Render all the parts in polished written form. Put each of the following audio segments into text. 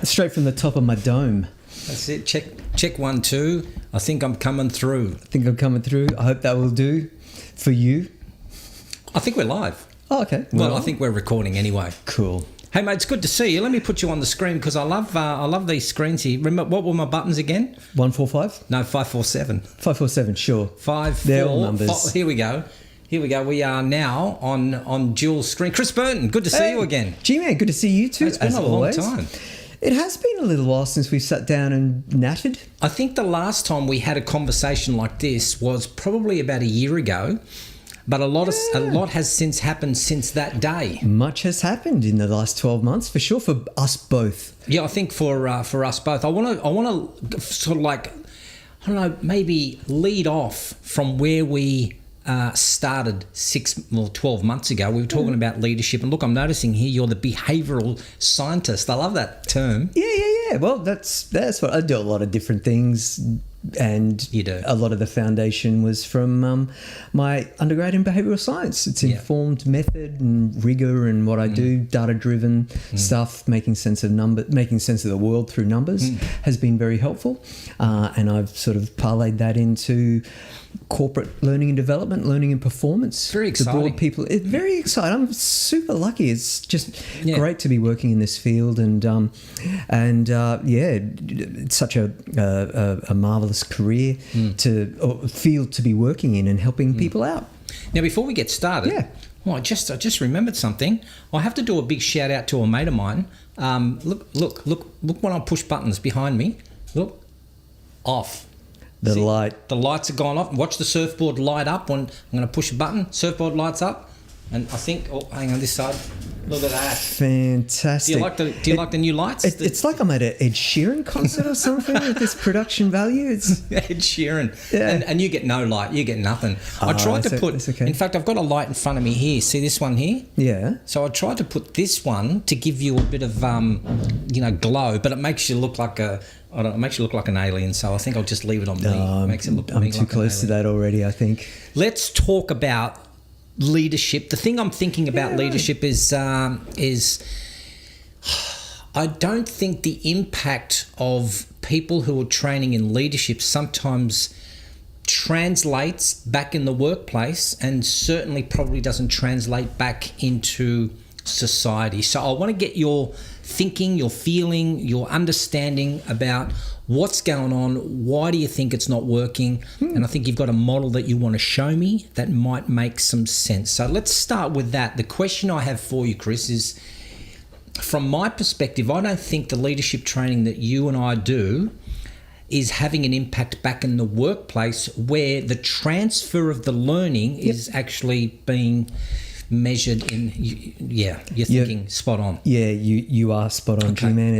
Straight from the top of my dome. That's it. Check 1, 2. I think I'm coming through. I hope that will do for you. I think we're live. Oh, okay. Well, I think we're recording anyway. Cool. Hey, mate, it's good to see you. Let me put you on the screen because I love these screens here. Remember, what were my buttons again? 145? No, 547. 547, sure. 5, 4. They're all numbers. Here we go. We are now on dual screen. Chris Burton, good to see you again. G-Man, good to see you too, It's been as a always. long time. It has been a little while since we've sat down and nattered. I think the last time we had a conversation like this was probably about a year ago, but a lot has since happened since that day. Much has happened in the last 12 months, for sure, for us both. Yeah, I think for us both. I want to sort of like, I don't know, maybe lead off from where we started 12 months ago. We were talking about leadership, and look, I'm noticing here you're the behavioural scientist. I love that term. Yeah. Well, that's what I do. A lot of different things, and You do. A lot of the foundation was from my undergrad in behavioural science. It's informed method and rigour, and what I do, data-driven stuff, making sense of the world through numbers has been very helpful. And I've sort of parlayed that into corporate learning and development, learning and performance. Very exciting. To broad people. It's very exciting. I'm super lucky. It's just great to be working in this field, and it's such a marvelous career field to be working in and helping people out. Now, before we get started, I just remembered something. I have to do a big shout out to a mate of mine. Look when I push buttons behind me. Look, off. The light. The lights have gone off. Watch the surfboard light up when I'm going to push a button. Surfboard lights up. And I think, hang on this side. Look at that. Fantastic. Do you like the new lights? It's like I'm at an Ed Sheeran concert or something with this production value. It's Ed Sheeran. Yeah. And you get no light. You get nothing. I tried to put... that's okay. In fact, I've got a light in front of me here. See this one here? Yeah. So I tried to put this one to give you a bit of, glow, but it makes you look like it makes you look like an alien, so I think I'll just leave it on me. It makes it look I'm me too like close to that already, I think. Let's talk about leadership. The thing I'm thinking about leadership is I don't think the impact of people who are training in leadership sometimes translates back in the workplace, and certainly probably doesn't translate back into society. So I want to get your thinking, your feeling, your understanding about what's going on. Why do you think it's not working? And I think you've got a model that you want to show me that might make some sense. So let's start with that. The question I have for you, Chris, is from my perspective, I don't think the leadership training that you and I do is having an impact back in the workplace where the transfer of the learning is actually being measured in. You're thinking spot on. Yeah, you are spot on, Okay. G-Man.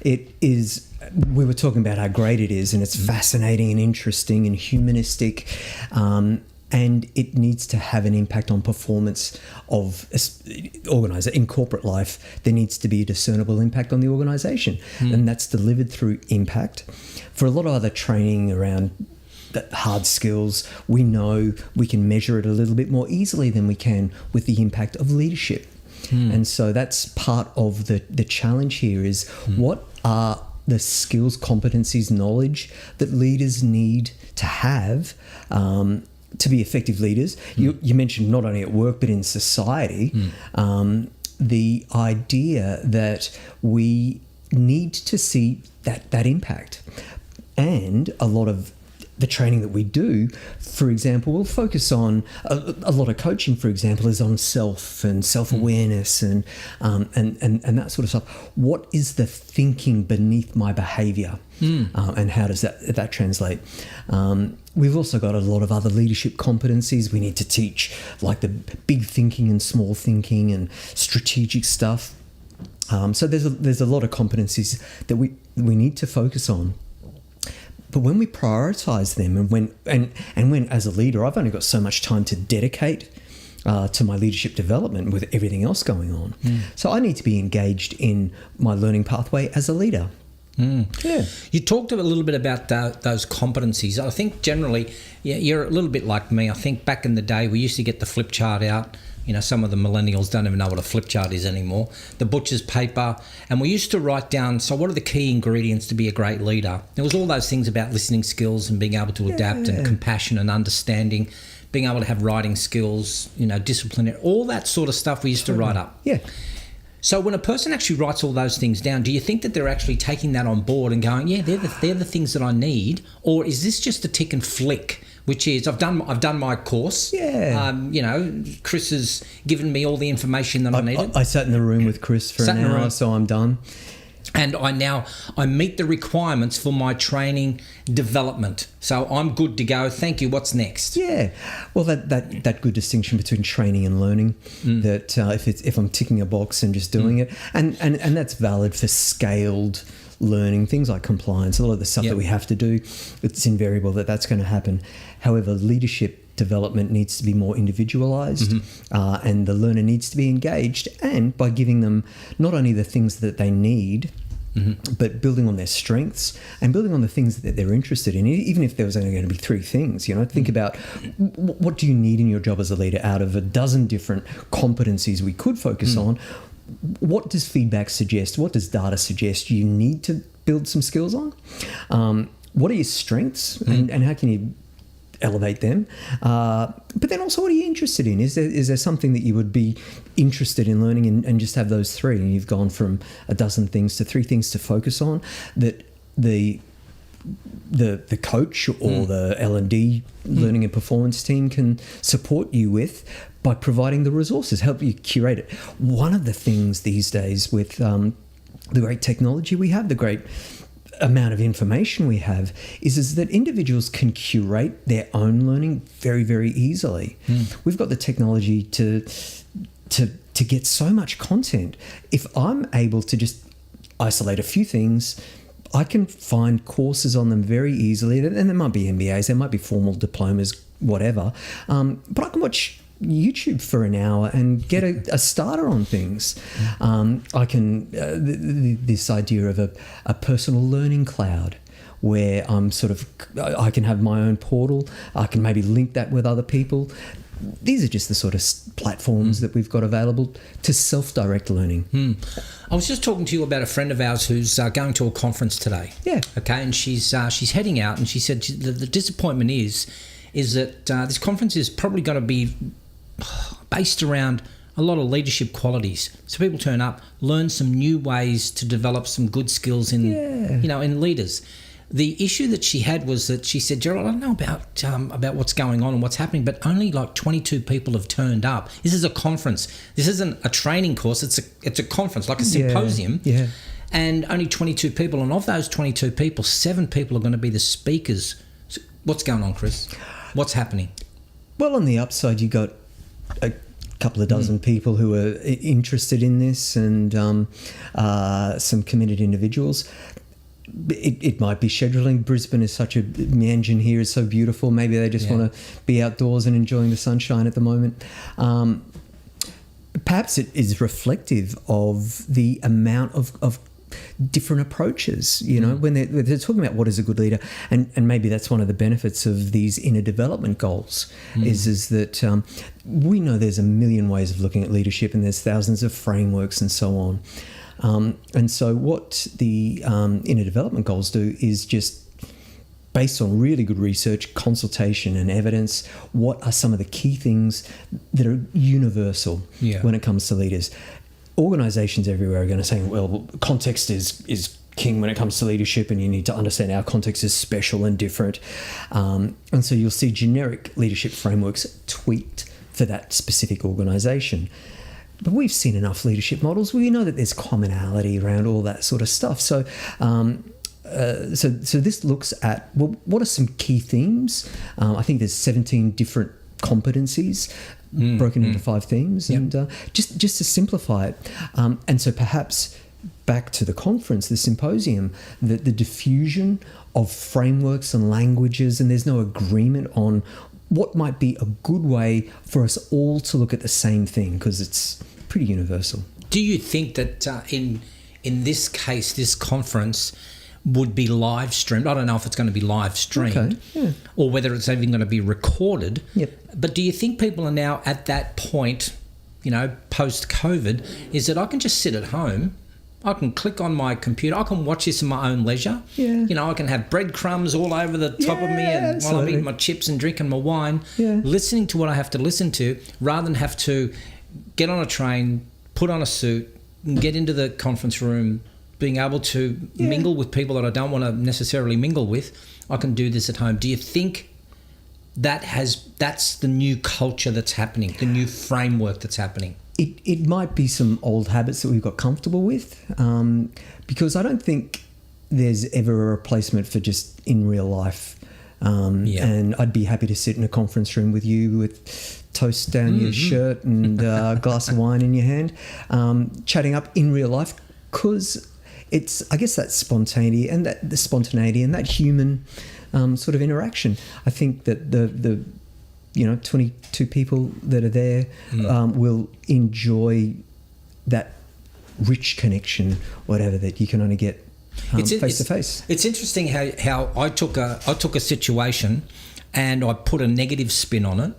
It is. We were talking about how great it is, and it's fascinating and interesting and humanistic, and it needs to have an impact on performance of organizer in corporate life. There needs to be a discernible impact on the organisation, and that's delivered through impact. For a lot of other training around hard skills, we know we can measure it a little bit more easily than we can with the impact of leadership. And so that's part of the challenge here is what are the skills, competencies, knowledge that leaders need to have to be effective leaders. You mentioned not only at work but in society, the idea that we need to see that impact. And a lot of the training that we do, for example, will focus on a lot of coaching, for example, is on self and self-awareness and that sort of stuff. What is the thinking beneath my behaviour, and how does that translate? We've also got a lot of other leadership competencies we need to teach, like the big thinking and small thinking and strategic stuff. So there's a lot of competencies that we need to focus on. But when we prioritise them, and when as a leader, I've only got so much time to dedicate to my leadership development with everything else going on. So I need to be engaged in my learning pathway as a leader. Yeah. You talked a little bit about those competencies. I think generally, you're a little bit like me. I think back in the day, we used to get the flip chart out. some of the millennials don't even know what a flip chart is anymore. The butcher's paper. And we used to write down, so what are the key ingredients to be a great leader? There was all those things about listening skills and being able to adapt and compassion and understanding, being able to have writing skills, discipline, all that sort of stuff we used to write up. Yeah. So when a person actually writes all those things down, do you think that they're actually taking that on board and going, yeah, they're the things that I need? Or is this just a tick and flick, which is I've done my course. Yeah. Chris has given me all the information that I needed. I sat in the room with Chris for an hour, so I'm done. And I meet the requirements for my training development. So I'm good to go. Thank you. What's next? Yeah. Well, that good distinction between training and learning, that if I'm ticking a box and just doing it, and that's valid for scaled learning, things like compliance, a lot of the stuff that we have to do, it's invariable that's going to happen. However, leadership development needs to be more individualized, and the learner needs to be engaged, and by giving them not only the things that they need, but building on their strengths and building on the things that they're interested in. Even if there was only going to be 3 things, think about what do you need in your job as a leader out of a dozen different competencies we could focus on. What does feedback suggest? What does data suggest you need to build some skills on? What are your strengths, and how can you elevate them? But then also, what are you interested in? Is there something that you would be interested in learning, and just have those 3, and you've gone from a dozen things to 3 things to focus on that the coach or the L&D learning and performance team can support you with by providing the resources, help you curate it. One of the things these days with the great technology we have, the great amount of information we have, is that individuals can curate their own learning very, very easily. We've got the technology to get so much content. If I'm able to just isolate a few things, I can find courses on them very easily, and there might be MBAs, there might be formal diplomas, whatever, but I can watch YouTube for an hour and get a starter on things. I can this idea of a personal learning cloud, where I can have my own portal. I can maybe link that with other people. These are just the sort of platforms that we've got available to self-direct learning. I was just talking to you about a friend of ours who's going to a conference today. Yeah. Okay, and she's heading out, and she said the disappointment is that this conference is probably going to be based around a lot of leadership qualities. So people turn up, learn some new ways to develop some good skills in leaders. The issue that she had was that she said, Gerald, I don't know about what's going on and what's happening, but only like 22 people have turned up. This is a conference. This isn't a training course. It's a conference, like a symposium. Yeah. And only 22 people. And of those 22 people, 7 people are going to be the speakers. So what's going on, Chris? What's happening? Well, on the upside, you got a couple of dozen people who are interested in this, and some committed individuals. It might be scheduling. Brisbane is such a mansion here, is so beautiful. Maybe they just want to be outdoors and enjoying the sunshine at the moment. Perhaps it is reflective of the amount of different approaches, when they're talking about what is a good leader, and maybe that's one of the benefits of these inner development goals, is that we know there's a million ways of looking at leadership, and there's thousands of frameworks and so on. And so what the inner development goals do is just, based on really good research, consultation and evidence, what are some of the key things that are universal when it comes to leaders. Organisations everywhere are going to say, well, context is king when it comes to leadership, and you need to understand our context is special and different. And so you'll see generic leadership frameworks tweaked for that specific organisation. But we've seen enough leadership models. We know that there's commonality around all that sort of stuff. So so this looks at, well, what are some key themes? I think there's 17 different competencies broken into 5 themes, and just to simplify it. And so perhaps back to the conference, the symposium, the diffusion of frameworks and languages, and there's no agreement on what might be a good way for us all to look at the same thing, because it's pretty universal. Do you think that in this case, this conference would be live streamed? I don't know if it's going to be live streamed or whether it's even going to be recorded. But do you think people are now at that point post-COVID, is that I can just sit at home. I can click on my computer. I can watch this in my own leisure. Yeah. I can have breadcrumbs all over the top of me, and while I'm eating my chips and drinking my wine, listening to what I have to listen to, rather than have to get on a train, put on a suit, and get into the conference room, being able to mingle with people that I don't want to necessarily mingle with. I can do this at home. Do you think that's the new culture that's happening, the new framework that's happening? It might be some old habits that we've got comfortable with, because I don't think there's ever a replacement for just in real life. And I'd be happy to sit in a conference room with you with toast down your shirt and a glass of wine in your hand, chatting up in real life, because it's, I guess, that spontaneity and that human sort of interaction. I think that the 22 people that are there will enjoy that rich connection, whatever, that you can only get face to face. It's interesting how I took a situation and I put a negative spin on it,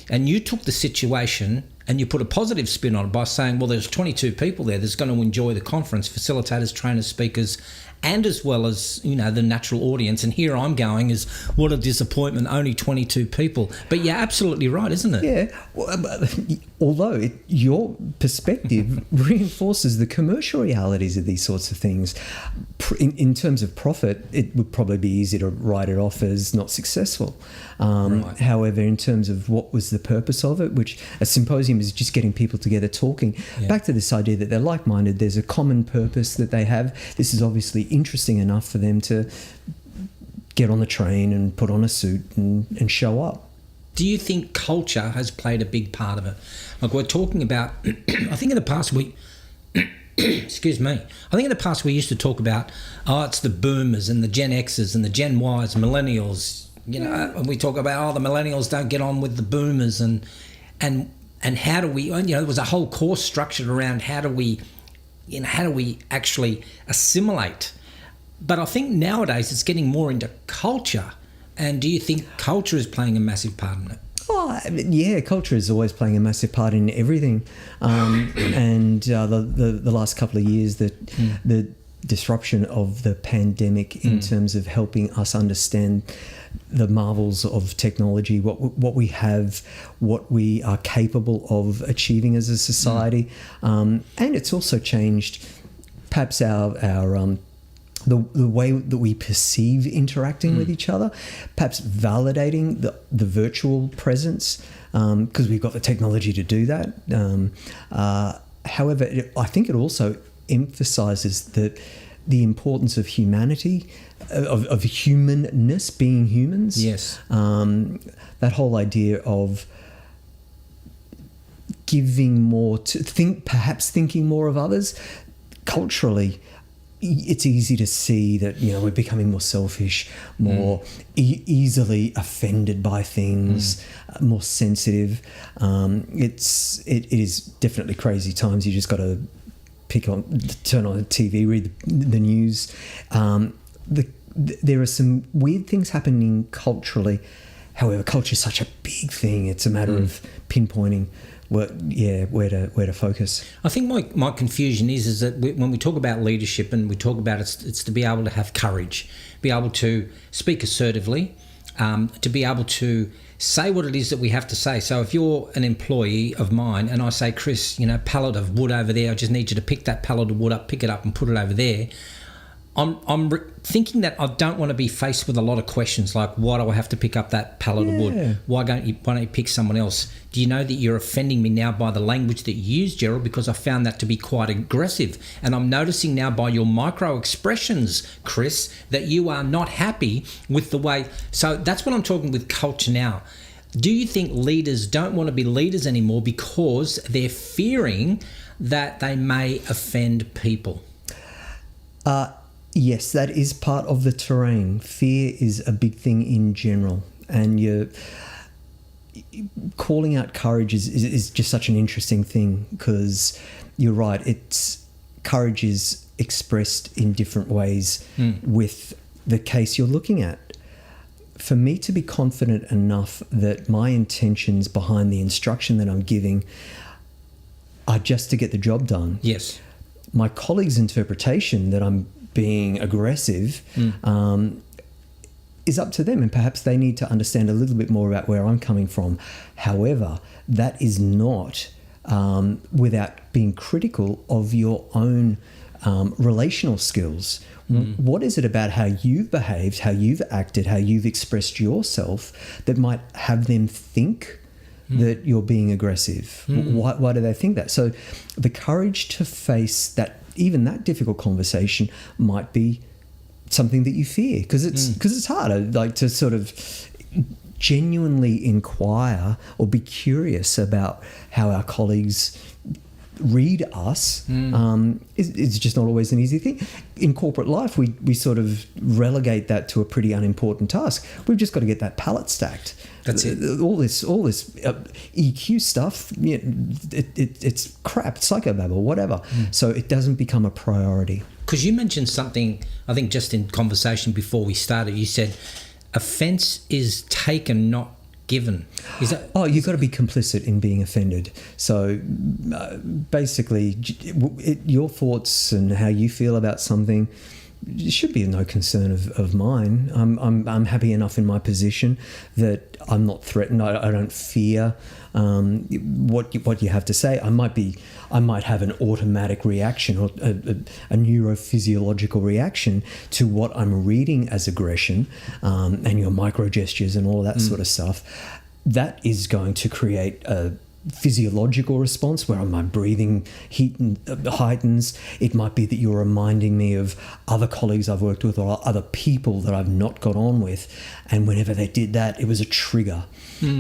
and you took the situation and you put a positive spin on it by saying, well, there's 22 people there that's going to enjoy the conference, facilitators, trainers, speakers, and as well as, the natural audience. And here I'm going is, what a disappointment, only 22 people. But you're absolutely right, isn't it? Yeah. Well, although your perspective reinforces the commercial realities of these sorts of things. In terms of profit, it would probably be easy to write it off as not successful. Right. However, in terms of what was the purpose of it, which a symposium is just getting people together talking, back to this idea that they're like-minded, there's a common purpose that they have. This is obviously interesting enough for them to get on the train and put on a suit and show up. Do you think culture has played a big part of it? Like we're talking about, I think in the past excuse me, I think in the past we used to talk about, it's the boomers and the Gen Xers and the Gen Ys, millennials, and we talk about, the millennials don't get on with the boomers and how do we, there was a whole course structured around how do we actually assimilate. But I think nowadays it's getting more into culture. And do you think culture is playing a massive part in it? Oh, yeah, culture is always playing a massive part in everything. And the last couple of years, the disruption of the pandemic in terms of helping us understand the marvels of technology, what we have, what we are capable of achieving as a society. And it's also changed perhaps our the way that we perceive interacting with each other, perhaps validating the virtual presence, because we've got the technology to do that. However, I think it also emphasizes the importance of humanity, of humanness, being humans. Yes. That whole idea of giving more perhaps thinking more of others. Culturally, it's easy to see that we're becoming more selfish, more easily offended by things, more sensitive. It is definitely crazy times. You just got to turn on the TV, read the news. There are some weird things happening culturally. However, culture is such a big thing. It's a matter of pinpointing where to focus. I think my confusion is that when we talk about leadership and we talk about it's to be able to have courage, be able to speak assertively, to be able to say what it is that we have to say. So if you're an employee of mine and I say, Chris, pallet of wood over there, I just need you to pick that pallet of wood up, pick it up and put it over there. I'm thinking that I don't want to be faced with a lot of questions like, why do I have to pick up that pallet of wood? Why don't you pick someone else? Do you know that you're offending me now by the language that you use, Gerald? Because I found that to be quite aggressive. And I'm noticing now by your micro expressions, Chris, that you are not happy with the way. So that's what I'm talking with culture now. Do you think leaders don't want to be leaders anymore because they're fearing that they may offend people? Yes, that is part of the terrain. Fear is a big thing in general. And you're calling out courage is just such an interesting thing, because you're right. Courage is expressed in different ways with the case you're looking at. For me to be confident enough that my intentions behind the instruction that I'm giving are just to get the job done. Yes. My colleague's interpretation that I'm being aggressive is up to them, and perhaps they need to understand a little bit more about where I'm coming from. However, that is not without being critical of your own relational skills. What is it about how you've behaved, how you've acted, how you've expressed yourself that might have them think that you're being aggressive? Why do they think that? So the courage to face that, even that difficult conversation, might be something that you fear, because it's harder, like, to sort of genuinely inquire or be curious about how our colleagues read us. It's just not always an easy thing. In corporate life, we sort of relegate that to a pretty unimportant task. We've just got to get that palette stacked. That's it. All this EQ stuff, it's crap, psychobabble, whatever. So it doesn't become a priority. Because you mentioned something, I think just in conversation before we started, you said offence is taken, not given. Is that? Oh, you've got to be complicit in being offended. So basically, your thoughts and how you feel about something should be no concern of mine. I'm happy enough in my position that I'm not threatened. I don't fear what you have to say. I might have an automatic reaction or a neurophysiological reaction to what I'm reading as aggression, and your micro gestures and all of that sort of stuff. That is going to create a physiological response where my breathing heightens. It might be that you're reminding me of other colleagues I've worked with or other people that I've not got on with, and whenever they did that, it was a trigger.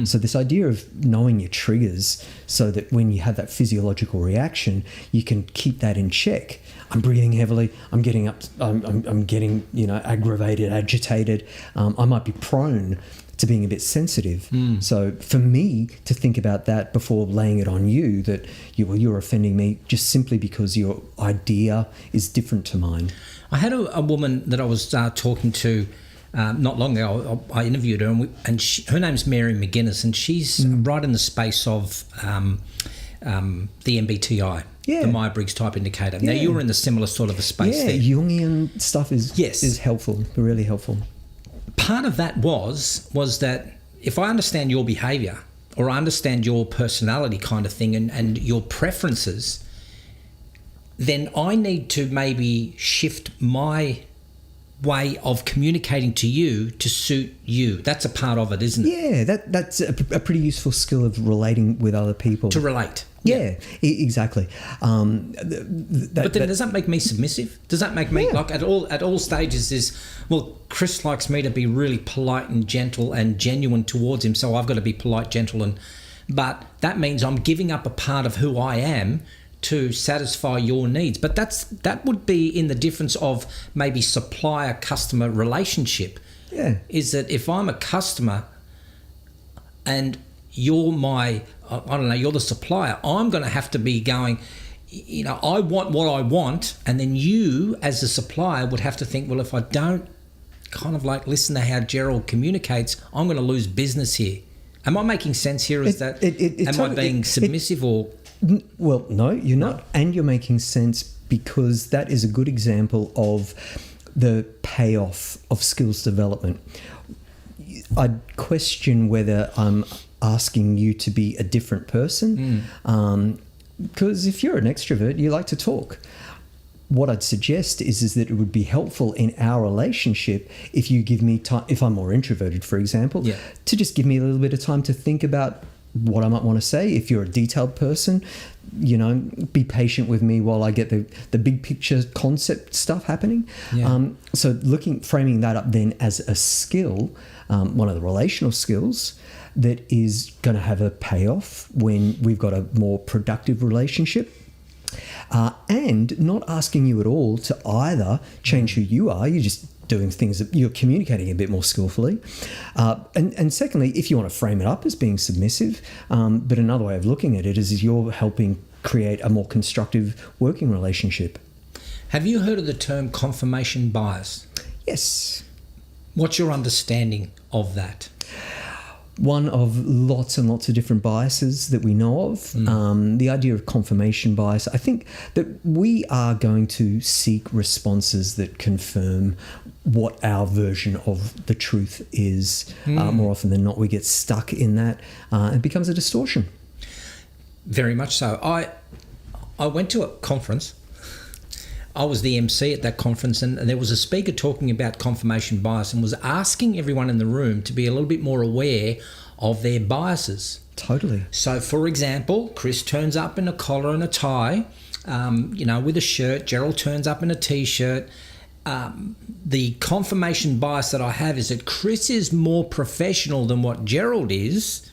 So this idea of knowing your triggers, so that when you have that physiological reaction, you can keep that in check. I'm breathing heavily. I'm getting up. I'm getting aggravated, agitated. I might be prone to being a bit sensitive. So for me to think about that before laying it on you, that you're offending me just simply because your idea is different to mine. I had a woman that I was talking to not long ago. I interviewed her, and her name's Mary McGuinness, and she's right in the space of the MBTI, the Myers-Briggs type indicator. Now, you were in the similar sort of a space there. Jungian stuff is helpful, really helpful. Part of that was that if I understand your behaviour, or I understand your personality kind of thing and your preferences, then I need to maybe shift my way of communicating to you to suit you. That's a part of it, isn't it? Yeah, that's a pretty useful skill of relating with other people. To relate. Yeah, exactly. But then does that make me submissive? Does that make me, like, at all stages Chris likes me to be really polite and gentle and genuine towards him, so I've got to be polite, gentle, but that means I'm giving up a part of who I am to satisfy your needs. But that would be in the difference of maybe supplier-customer relationship. Yeah. Is that if I'm a customer and you're you're the supplier, I'm going to have to be going, I want what I want, and then you as the supplier would have to think, well, if I don't kind of like listen to how Gerald communicates, I'm going to lose business here. Am I making sense here? Am I being submissive or... Well, no, you're not. And you're making sense because that is a good example of the payoff of skills development. I'd question whether I'm asking you to be a different person, because if you're an extrovert, you like to talk. What I'd suggest is that it would be helpful in our relationship if you give me time, if I'm more introverted, for example, to just give me a little bit of time to think about what I might want to say. If you're a detailed person, be patient with me while I get the big picture concept stuff happening. So framing that up then as a skill, one of the relational skills that is going to have a payoff when we've got a more productive relationship. And not asking you at all to either change who you are, you're just doing things that you're communicating a bit more skillfully. And secondly, if you want to frame it up as being submissive, but another way of looking at it is you're helping create a more constructive working relationship. Have you heard of the term confirmation bias? Yes. What's your understanding of that? one of lots and lots of different biases that we know of. The idea of confirmation bias. I think that we are going to seek responses that confirm what our version of the truth is. More often than not, we get stuck in that. It becomes a distortion. Very much so. I went to a conference. I was the MC at that conference, and there was a speaker talking about confirmation bias and was asking everyone in the room to be a little bit more aware of their biases. Totally. So, for example, Chris turns up in a collar and a tie, with a shirt. Gerald turns up in a T-shirt. The confirmation bias that I have is that Chris is more professional than what Gerald is,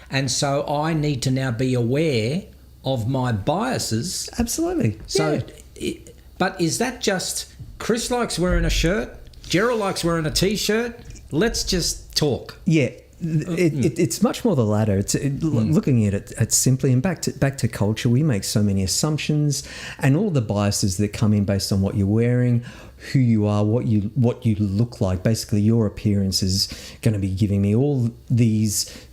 and so I need to now be aware of my biases. Absolutely. So... But is that just Chris likes wearing a shirt, Gerald likes wearing a T-shirt? Let's just talk. Yeah, it's much more the latter. Looking at it simply, and back to culture, we make so many assumptions, and all the biases that come in based on what you're wearing, who you are, what you look like. Basically, your appearance is going to be giving me all these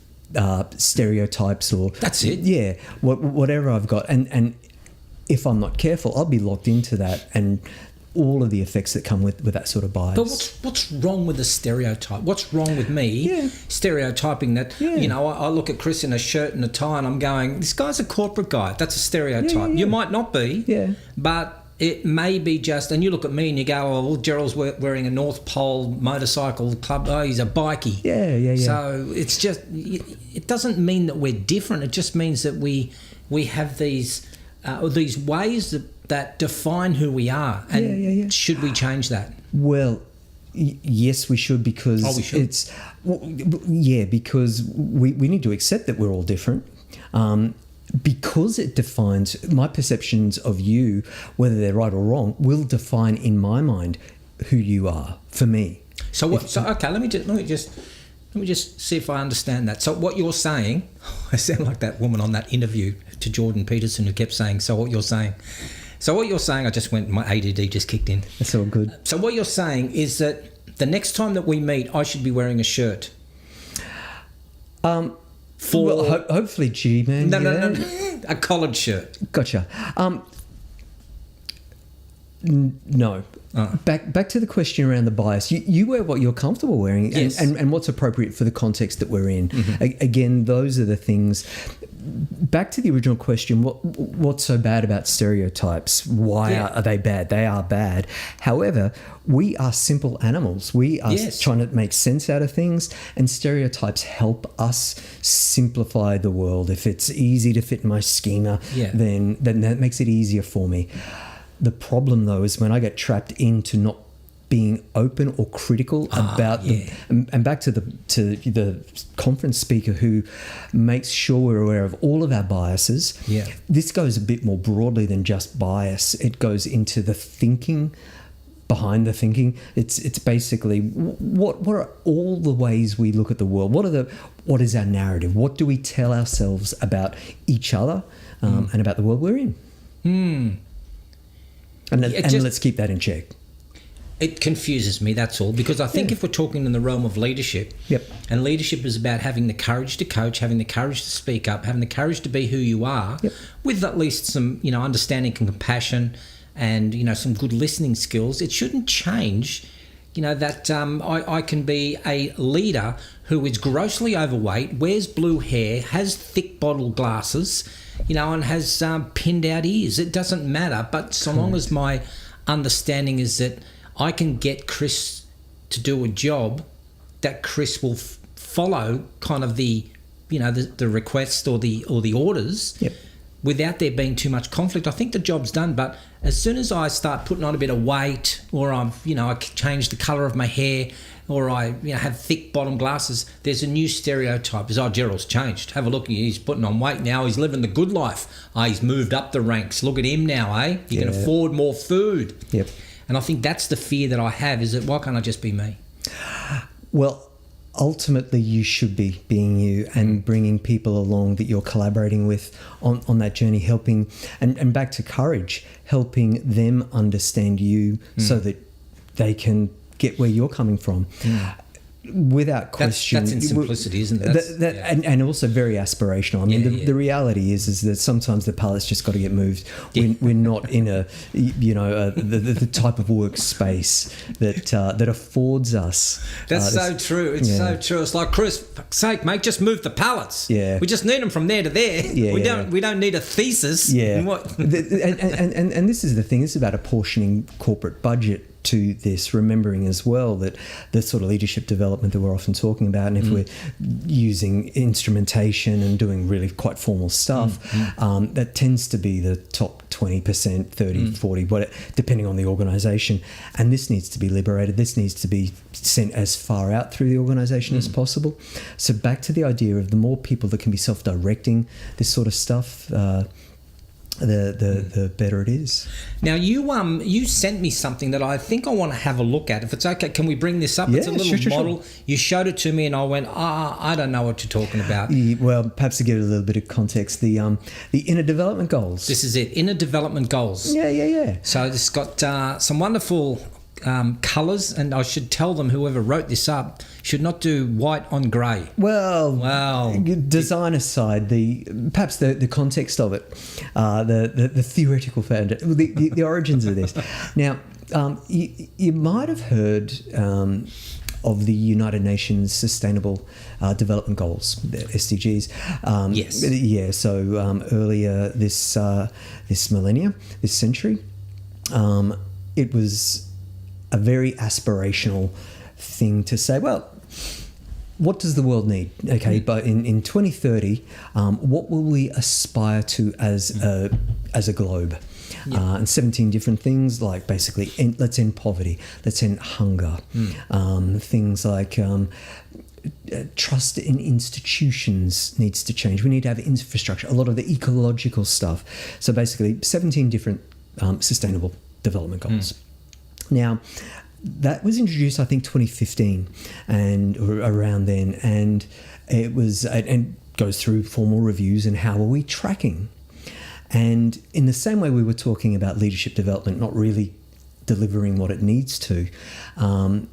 stereotypes, or that's it. Yeah, whatever I've got, and if I'm not careful, I'll be locked into that and all of the effects that come with that sort of bias. But what's wrong with the stereotype? What's wrong with me stereotyping that, I look at Chris in a shirt and a tie and I'm going, this guy's a corporate guy. That's a stereotype. You might not be, but it may be just, and you look at me and you go, oh, well, Gerald's wearing a North Pole motorcycle club. Oh, he's a bikie. Yeah. So it's just, it doesn't mean that we're different. It just means that we have these ways that define who we are, and should we change that? Well, yes, we should, because we should. Because we need to accept that we're all different, because it defines my perceptions of you, whether they're right or wrong, will define in my mind who you are for me. Okay, let me just see if I understand that. So what you're saying, I sound like that woman on that interview to Jordan Peterson who kept saying, so what you're saying, I just went, my ADD just kicked in. That's all good. So what you're saying is that the next time that we meet, I should be wearing a shirt. Hopefully G-Man. No, a collared shirt. Gotcha. No. Back to the question around the bias. You wear what you're comfortable wearing, and what's appropriate for the context that we're in. Again, those are the things. Back to the original question, what's so bad about stereotypes? Why are they bad? They are bad. However, we are simple animals. We are trying to make sense out of things, and stereotypes help us simplify the world. If it's easy to fit in my schema, then that makes it easier for me. The problem, though, is when I get trapped into not being open or critical about and back to the conference speaker who makes sure we're aware of all of our biases. This goes a bit more broadly than just bias. It goes into the thinking behind the thinking. It's basically what are all the ways we look at the world? What is our narrative? What do we tell ourselves about each other and about the world we're in? And let's keep that in check. It confuses me, that's all, because I think if we're talking in the realm of leadership, and leadership is about having the courage to coach, having the courage to speak up, having the courage to be who you are, with at least some, understanding and compassion and, some good listening skills, it shouldn't change, that I can be a leader who is grossly overweight, wears blue hair, has thick bottle glasses, and has pinned out ears. It doesn't matter, but so long as my understanding is that I can get Chris to do a job that Chris will follow kind of the request or the orders without there being too much conflict, I think the job's done. But as soon as I start putting on a bit of weight, or I change the colour of my hair, or I have thick bottom glasses, there's a new stereotype. It's, Gerald's changed. Have a look, he's putting on weight now. He's living the good life. He's moved up the ranks. Look at him now, He can afford more food. And I think that's the fear that I have, is that why can't I just be me? Well, ultimately you should be being you and bringing people along that you're collaborating with on that journey, helping, and back to courage, helping them understand you so that they can get where you're coming from. without question, that's in simplicity, isn't it? And also very aspirational. I mean, the reality is that sometimes the pallet's just got to get moved. We're not in the type of workspace that affords us. That's so true. It's so true. It's like, Chris, fuck's sake, mate, just move the pallets. Yeah, we just need them from there to there. Yeah, we don't need a thesis. Yeah, and this is the thing. It's about apportioning corporate budget to this, remembering as well that the sort of leadership development that we're often talking about, and if we're using instrumentation and doing really quite formal stuff, that tends to be the top 20%, 30, 40, depending on the organisation. And this needs to be liberated. This needs to be sent as far out through the organisation as possible. So back to the idea of the more people that can be self-directing this sort of stuff, the better it is. Now you sent me something that I think I want to have a look at. If it's okay, can we bring this up? Yeah, it's a little model. Sure. You showed it to me and I went, I don't know what you're talking about. Well, perhaps to give it a little bit of context, the inner development goals. This is it, inner development goals. Yeah. So it's got some wonderful colours, and I should tell them, whoever wrote this up should not do white on grey. Well, design aside, perhaps the context of it, the theoretical founder, the origins of this. Now, you might have heard of the United Nations Sustainable Development Goals, the SDGs. Yes. Yeah. So earlier this millennia, this century, it was a very aspirational thing to say, well, what does the world need? Okay, but in 2030, what will we aspire to as a globe? And 17 different things, like basically let's end poverty, let's end hunger, things like trust in institutions needs to change. We need to have infrastructure, a lot of the ecological stuff. So basically 17 different sustainable development goals. Now, that was introduced, I think, 2015 and around then, and it was and goes through formal reviews and how are we tracking. And in the same way we were talking about leadership development not really delivering what it needs to, the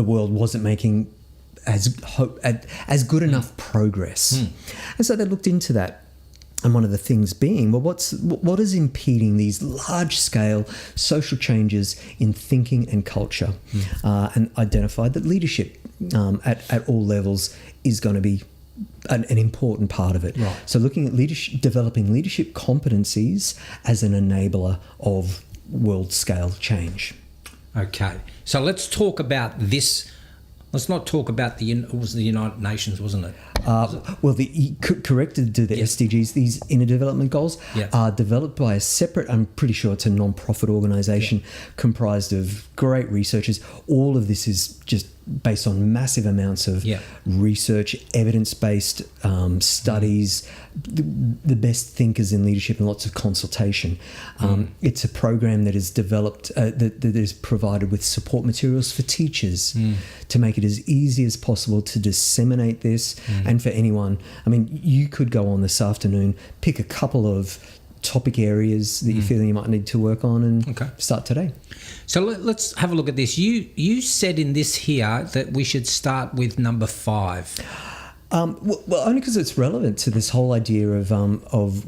world wasn't making as good enough progress, and so they looked into that. And one of the things being, well, what is impeding these large-scale social changes in thinking and culture, and identified that leadership at all levels is going to be an important part of it. Right. So looking at developing leadership competencies as an enabler of world-scale change. Okay, so let's talk about this. Let's not talk about it was the United Nations, wasn't it? Well, corrected to the SDGs, these inner development goals are developed by a separate, I'm pretty sure it's a non-profit organisation comprised of great researchers. All of this is just based on massive amounts of research, evidence-based studies, the best thinkers in leadership, and lots of consultation. It's a program that is developed, that is provided with support materials for teachers to make it as easy as possible to disseminate this. And for anyone, I mean, you could go on this afternoon, pick a couple of topic areas that you feel you might need to work on, and start today. So let's have a look at this. You said in this here that we should start with number 5. Well, only because it's relevant to this whole idea of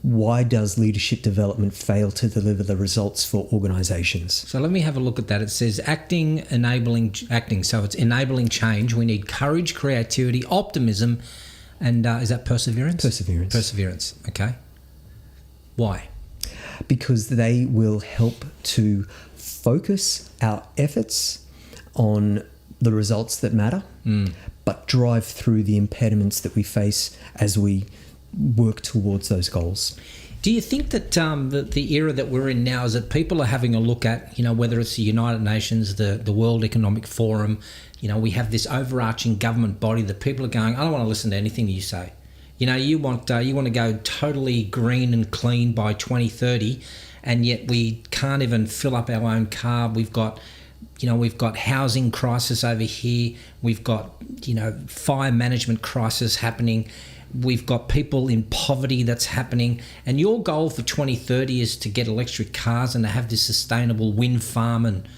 why does leadership development fail to deliver the results for organisations. So let me have a look at that. It says enabling acting. So it's enabling change. We need courage, creativity, optimism, and is that perseverance? Perseverance. Okay. Why? Because they will help to focus our efforts on the results that matter, but drive through the impediments that we face as we work towards those goals. Do you think that the era that we're in now is that people are having a look at, whether it's the United Nations, the World Economic Forum, we have this overarching government body that people are going, I don't want to listen to anything you say. You want to go totally green and clean by 2030, and yet we can't even fill up our own car. We've got housing crisis over here. We've got, fire management crisis happening. We've got people in poverty that's happening. And your goal for 2030 is to get electric cars and to have this sustainable wind farm. And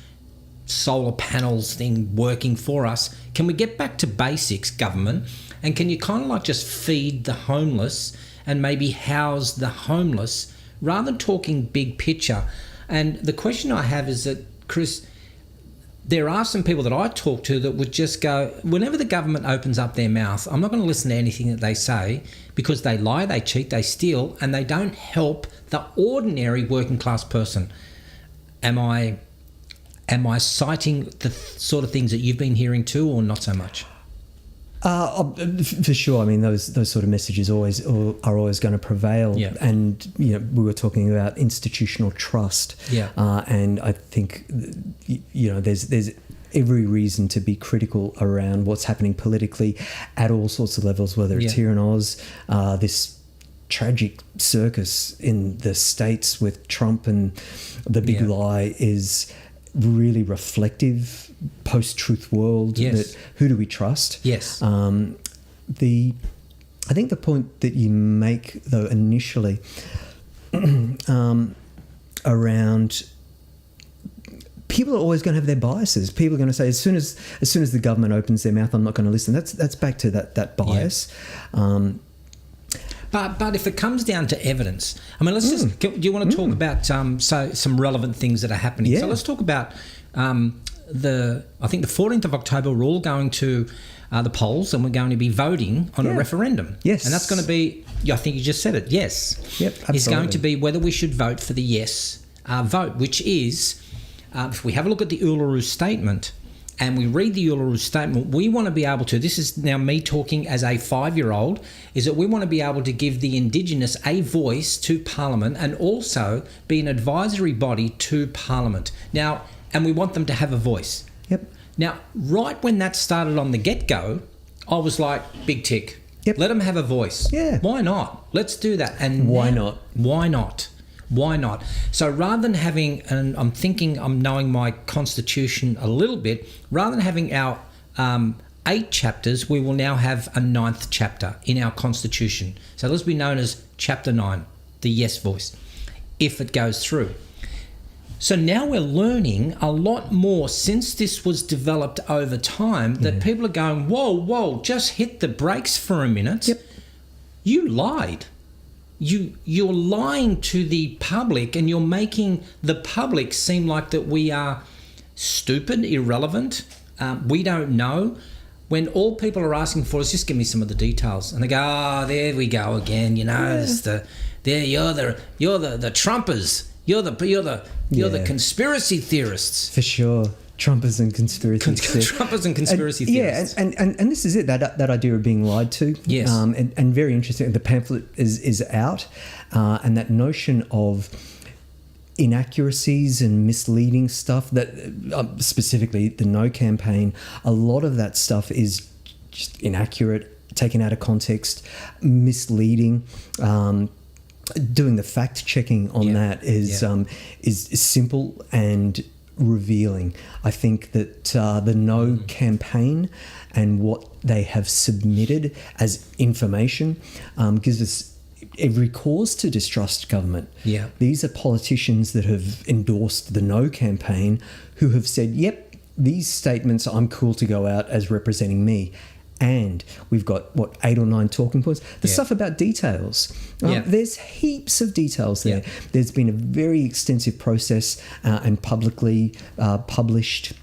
solar panels thing working for us. Can we get back to basics, government? And can you kind of like just feed the homeless and maybe house the homeless rather than talking big picture? And the question I have is that, Chris, there are some people that I talk to that would just go, whenever the government opens up their mouth, I'm not going to listen to anything that they say because they lie, they cheat, they steal, and they don't help the ordinary working class person. Am I citing the sort of things that you've been hearing too, or not so much? For sure. I mean, those sort of messages are always going to prevail. Yeah. And we were talking about institutional trust. Yeah. And I think there's every reason to be critical around what's happening politically at all sorts of levels, whether it's here in Oz, this tragic circus in the States with Trump and the big lie is really reflective post-truth world. Yes. That who do we trust? Yes. I think the point that you make though initially around people are always going to have their biases. People are going to say as soon as the government opens their mouth, I'm not going to listen. That's back to that bias. Yeah. But if it comes down to evidence, I mean, let's just. Do you want to talk about some relevant things that are happening? Yeah. So let's talk about I think the 14th of October, we're all going to the polls and we're going to be voting on a referendum. Yes, and that's going to be. I think you just said it. Yes. Yep. Absolutely. It's going to be whether we should vote for the yes vote, which is if we have a look at the Uluru Statement. And we read the Uluru Statement, we want to be able to, this is now me talking as a 5-year-old, is that we want to be able to give the Indigenous a voice to Parliament and also be an advisory body to Parliament. Now, and we want them to have a voice. Yep. Now, right when that started on the get-go, I was like, big tick. Yep. Let them have a voice. Yeah. Why not? Let's do that. And why now, not? Why not? Why not? So rather than having, and I'm knowing my constitution a little bit, rather than having our 8 chapters, we will now have a 9th chapter in our constitution. So let's be known as Chapter 9, the yes voice, if it goes through. So now we're learning a lot more since this was developed over time that people are going, whoa, just hit the brakes for a minute. Yep. You lied. You're lying to the public and you're making the public seem like that we are stupid, irrelevant, we don't know, when all people are asking for is just give me some of the details. And they go, there we go again, you're the Trumpers, you're the conspiracy theorists. For sure. Trumpers and conspiracy theorists. Trumpers and conspiracy theorists. Yeah, and this is it, that idea of being lied to. Yes. And very interesting, the pamphlet is out, and that notion of inaccuracies and misleading stuff, that specifically the No campaign, a lot of that stuff is just inaccurate, taken out of context, misleading. Doing the fact checking on that is simple and revealing. I think that the No campaign and what they have submitted as information gives us every cause to distrust government. Yeah. These are politicians that have endorsed the No campaign who have said, yep, these statements, I'm cool to go out as representing me. And we've got, 8 or 9 talking points. The stuff about details. There's heaps of details there. Yeah. There's been a very extensive process and publicly published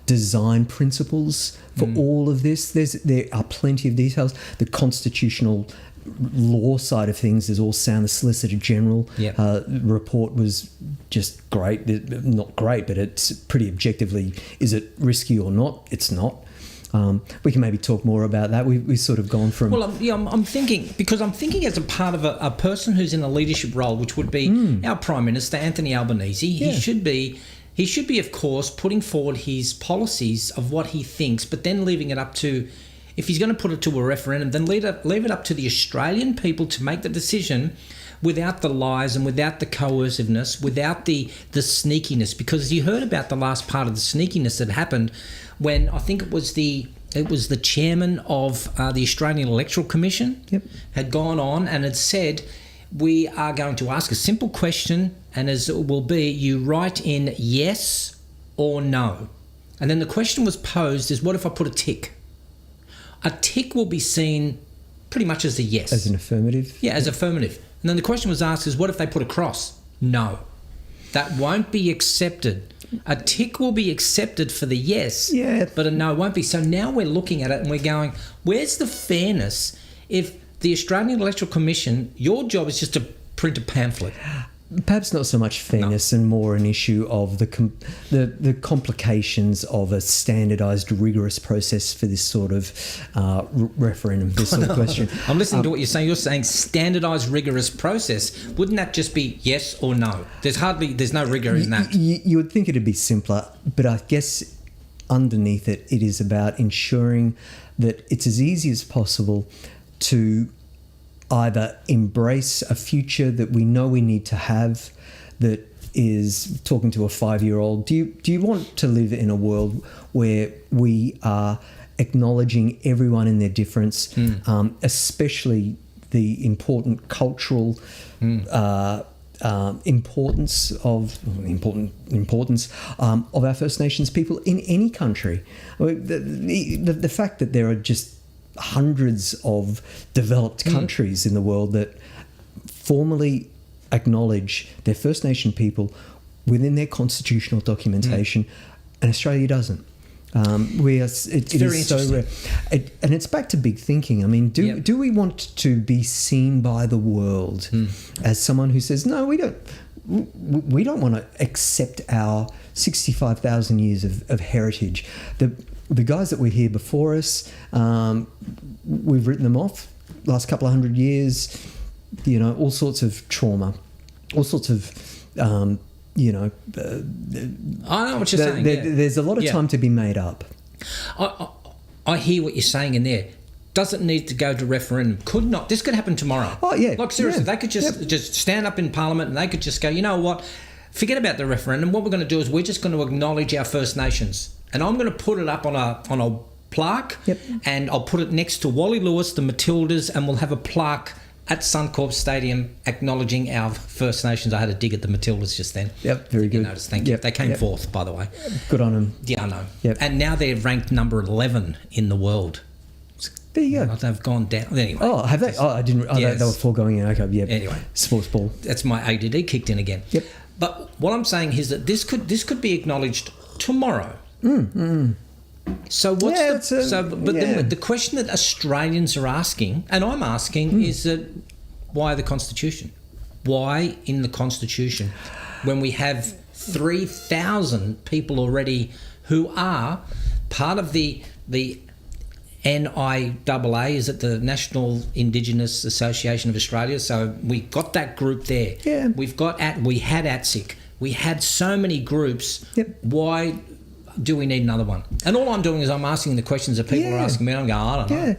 design principles for all of this. There are plenty of details. The constitutional law side of things is all sound. The Solicitor General report was just great. Not great, but it's pretty objectively, is it risky or not? It's not. We can maybe talk more about that. We've sort of gone from... Well, I'm thinking as a part of a person who's in a leadership role, which would be our Prime Minister, Anthony Albanese. Yeah. He should be, of course, putting forward his policies of what he thinks, but then leaving it up to, if he's going to put it to a referendum, then leave it up to the Australian people to make the decision without the lies and without the coerciveness, without the sneakiness. Because you heard about the last part of the sneakiness that happened when I think it was the chairman of the Australian Electoral Commission had gone on and had said, we are going to ask a simple question, and as it will be, you write in yes or no. And then the question was posed is, what if I put a tick? A tick will be seen pretty much as a yes. As an affirmative? Yeah, as affirmative. And then the question was asked is, what if they put a cross? No. That won't be accepted. A tick will be accepted for the yes, but a no won't be. So now we're looking at it and we're going, where's the fairness if the Australian Electoral Commission, your job is just to print a pamphlet? Perhaps not so much fairness and more an issue of the complications of a standardised, rigorous process for this sort of referendum, this sort of question. I'm listening to what you're saying. You're saying standardised, rigorous process. Wouldn't that just be yes or no? There's no rigour in that. You would think it'd be simpler, but I guess underneath it is about ensuring that it's as easy as possible to either embrace a future that we know we need to have, that is talking to a 5-year-old. Do you want to live in a world where we are acknowledging everyone in their difference, especially the important cultural importance of our First Nations people in any country? I mean, the fact that there are just hundreds of developed countries in the world that formally acknowledge their First Nation people within their constitutional documentation, and Australia doesn't. It is so rare, and it's back to big thinking. I mean, do we want to be seen by the world as someone who says, no, we don't want to accept our 65,000 years of heritage? The guys that were here before us, we've written them off. Last couple of 100 years, all sorts of trauma, all sorts of, I know what you're saying. There's a lot of time to be made up. I hear what you're saying in there. Doesn't need to go to referendum. This could happen tomorrow. Oh, yeah. Like, seriously, they could just stand up in Parliament and they could just go, you know what, forget about the referendum. What we're going to do is we're just going to acknowledge our First Nations. And I'm going to put it up on a plaque, and I'll put it next to Wally Lewis, the Matildas, and we'll have a plaque at Suncorp Stadium acknowledging our First Nations. I had a dig at the Matildas just then. Yep, very good. Notice, thank you. They came fourth, by the way. Good on them. Yeah, I know. Yep. And now they're ranked number 11 in the world. There you go. They've gone down. Anyway. Oh, have they? Oh, I didn't. Yes. They were foregoing it. Okay, yeah. Anyway. Sports ball. That's my ADD kicked in again. Yep. But what I'm saying is that this could be acknowledged tomorrow. So what's then the question that Australians are asking, and I'm asking, is that why the Constitution? Why in the Constitution when we have 3,000 people already who are part of the NIAA, is it the National Indigenous Association of Australia? So we got that group there. Yeah. We had ATSIC. We had so many groups. Yep. Why do we need another one? And all I'm doing is I'm asking the questions that people are asking me. I'm going, I don't know.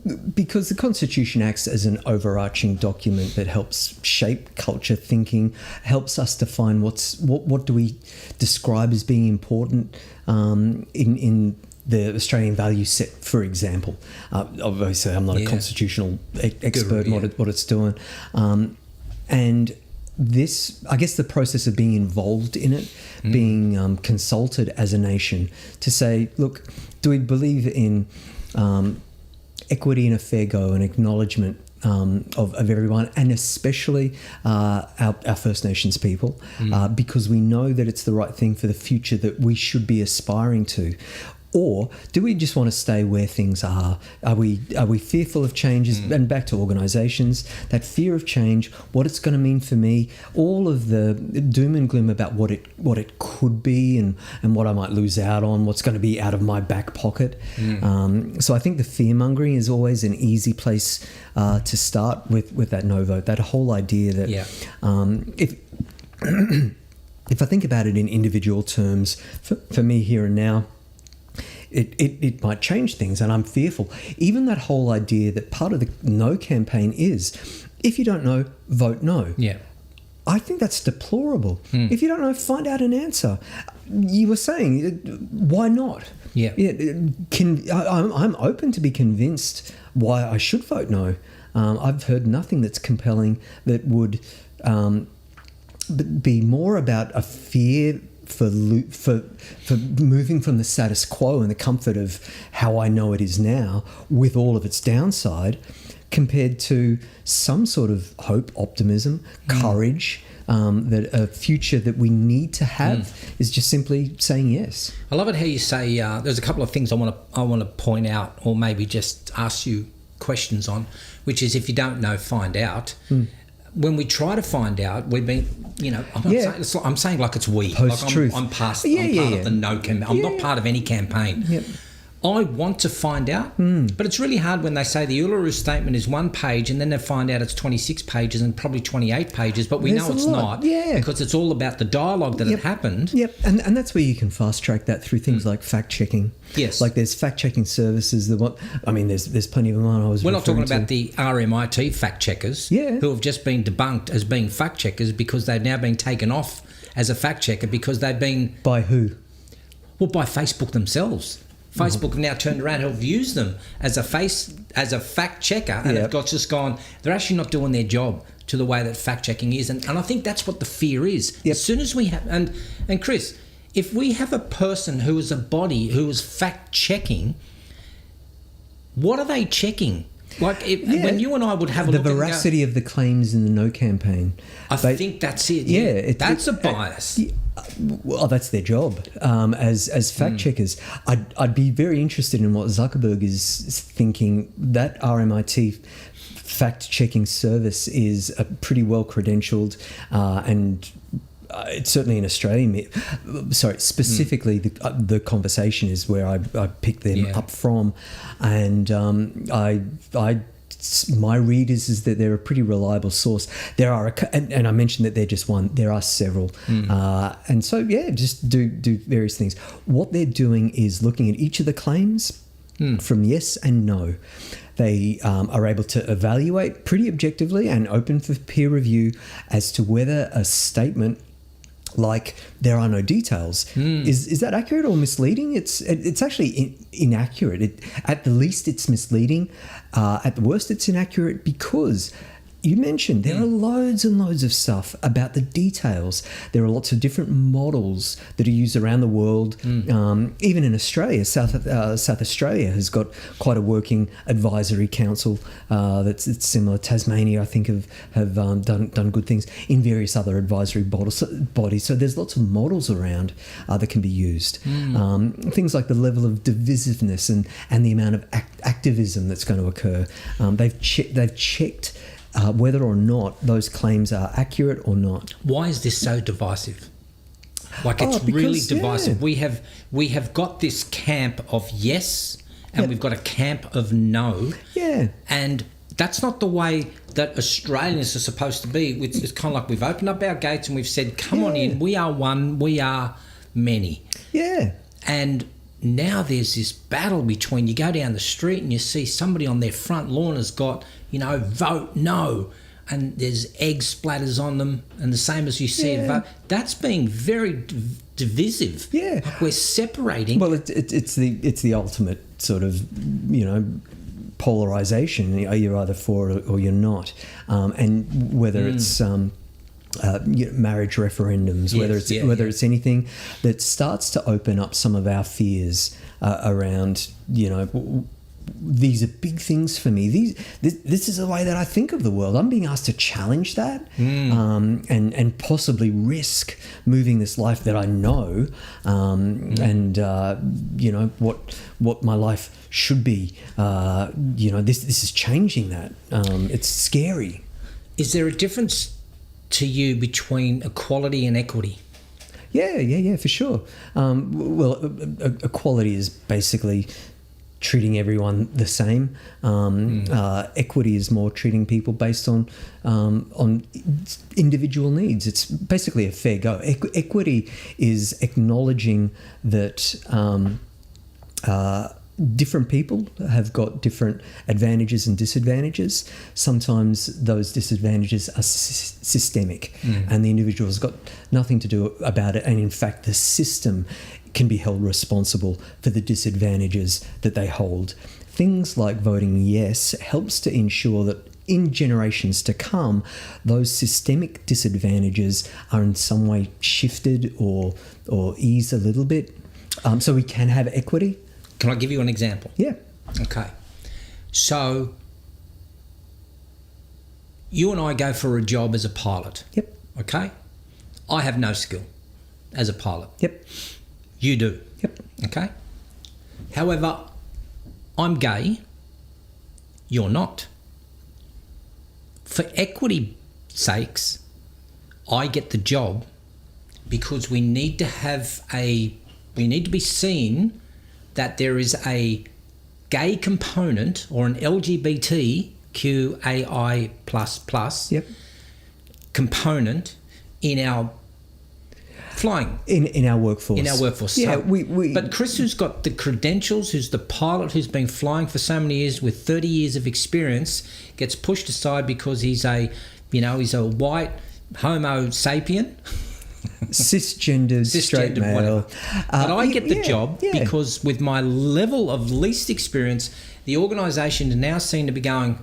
Yeah, because the Constitution acts as an overarching document that helps shape culture thinking, helps us define what do we describe as being important in the Australian value set, for example. Obviously, I'm not a constitutional expert in what it's doing. And this, I guess the process of being involved in it, being consulted as a nation to say, look, do we believe in equity and a fair go and acknowledgement of everyone, and especially our First Nations people, because we know that it's the right thing for the future that we should be aspiring to? Or do we just want to stay where things are? Are we fearful of changes? And back to organisations, that fear of change, what it's going to mean for me, all of the doom and gloom about what it could be and what I might lose out on, what's going to be out of my back pocket. So I think the fear mongering is always an easy place to start with that no vote. That whole idea that if I think about it in individual terms, for me here and now, it might change things, and I'm fearful. Even that whole idea that part of the no campaign is, if you don't know, vote no. Yeah. I think that's deplorable. If you don't know, find out an answer. You were saying, why not? Yeah. I'm open to be convinced why I should vote no. I've heard nothing that's compelling that would be more about a fear for moving from the status quo and the comfort of how I know it is now, with all of its downside, compared to some sort of hope, optimism, courage, that a future that we need to have is just simply saying yes. I love it how you say there's a couple of things I want to point out, or maybe just ask you questions on, which is, if you don't know, find out. When we try to find out, we've been, I'm saying like it's we. Post-truth. I'm part of the no campaign. I'm not part of any campaign. Yep. I want to find out, but it's really hard when they say the Uluru Statement is 1 page and then they find out it's 26 pages and probably 28 pages, but we know it's not, because it's all about the dialogue that had happened. Yep, and that's where you can fast track that through things like fact checking. Yes, like there's fact checking services. There's plenty of them. We're not talking about the RMIT fact checkers, who have just been debunked as being fact checkers because they've now been taken off as a fact checker because they've been by who? Well, by Facebook themselves. Facebook have now turned around and have used them as a fact checker, and have just gone, they're actually not doing their job to the way that fact checking is, and I think that's what the fear is. As soon as we have, and Chris, if we have a person who is a body who is fact checking, what are they checking? Like when you and I would have a look at the veracity of the claims in the No campaign. I think that's it. Yeah, that's a bias. Well, that's their job as fact checkers. I'd be very interested in what Zuckerberg is thinking. That RMIT fact checking service is a pretty well credentialed and. It's certainly in Australia. Specifically, the conversation is where I picked them up from, and my read is that they're a pretty reliable source. There are, and I mentioned that they're just one. There are several, and so just do various things. What they're doing is looking at each of the claims from yes and no. They are able to evaluate pretty objectively and open for peer review as to whether a statement, like there are no details, is that accurate or misleading? It's actually inaccurate. At the least, it's misleading. At the worst, it's inaccurate because you mentioned there are loads and loads of stuff about the details. There are lots of different models that are used around the world. Even in Australia, South Australia has got quite a working advisory council that's similar. Tasmania, I think, have done good things in various other advisory bodies. So there's lots of models around that can be used. Things like the level of divisiveness and the amount of activism that's going to occur. They've checked whether or not those claims are accurate or not. Why is this so divisive? Like it's really divisive. We have got this camp of yes, and we've got a camp of no. Yeah. And that's not the way that Australians are supposed to be. It's kind of like we've opened up our gates and we've said, come on in, we are one, we are many. Yeah. And now there's this battle between, you go down the street and you see somebody on their front lawn has got, vote no, and there's egg splatters on them, and the same as you see vote. That's being very divisive. Yeah. Like we're separating. Well, it's the ultimate sort of, polarization. You're either for it or you're not. And whether it's marriage referendums, whether it's anything that starts to open up some of our fears around, these are big things for me. This is the way that I think of the world. I'm being asked to challenge that and possibly risk moving this life that I know, and what my life should be. This is changing that. It's scary. Is there a difference to you between equality and equity? Yeah, for sure. Equality is basically treating everyone the same. Equity is more treating people based on individual needs. It's basically a fair go. Equity is acknowledging that different people have got different advantages and disadvantages. Sometimes those disadvantages are systemic, and the individual's got nothing to do about it. And in fact, the system can be held responsible for the disadvantages that they hold. Things like voting yes helps to ensure that in generations to come, those systemic disadvantages are in some way shifted or eased a little bit, so we can have equity. Can I give you an example? Yeah. Okay. So you and I go for a job as a pilot. Yep. Okay? I have no skill as a pilot. Yep. You do. Yep. Okay? However, I'm gay. You're not. For equity sakes, I get the job because we need to be seen that there is a gay component or an LGBTQAI++ Yep. component in our flying. In our workforce. In our workforce. Yeah, So, but Chris, who's got the credentials, who's the pilot, who's been flying for so many years with 30 years of experience, gets pushed aside because he's a white Homo sapien. Cisgendered straight male. Whatever. But I get the job because with my level of least experience, the organisation is now seen to be going,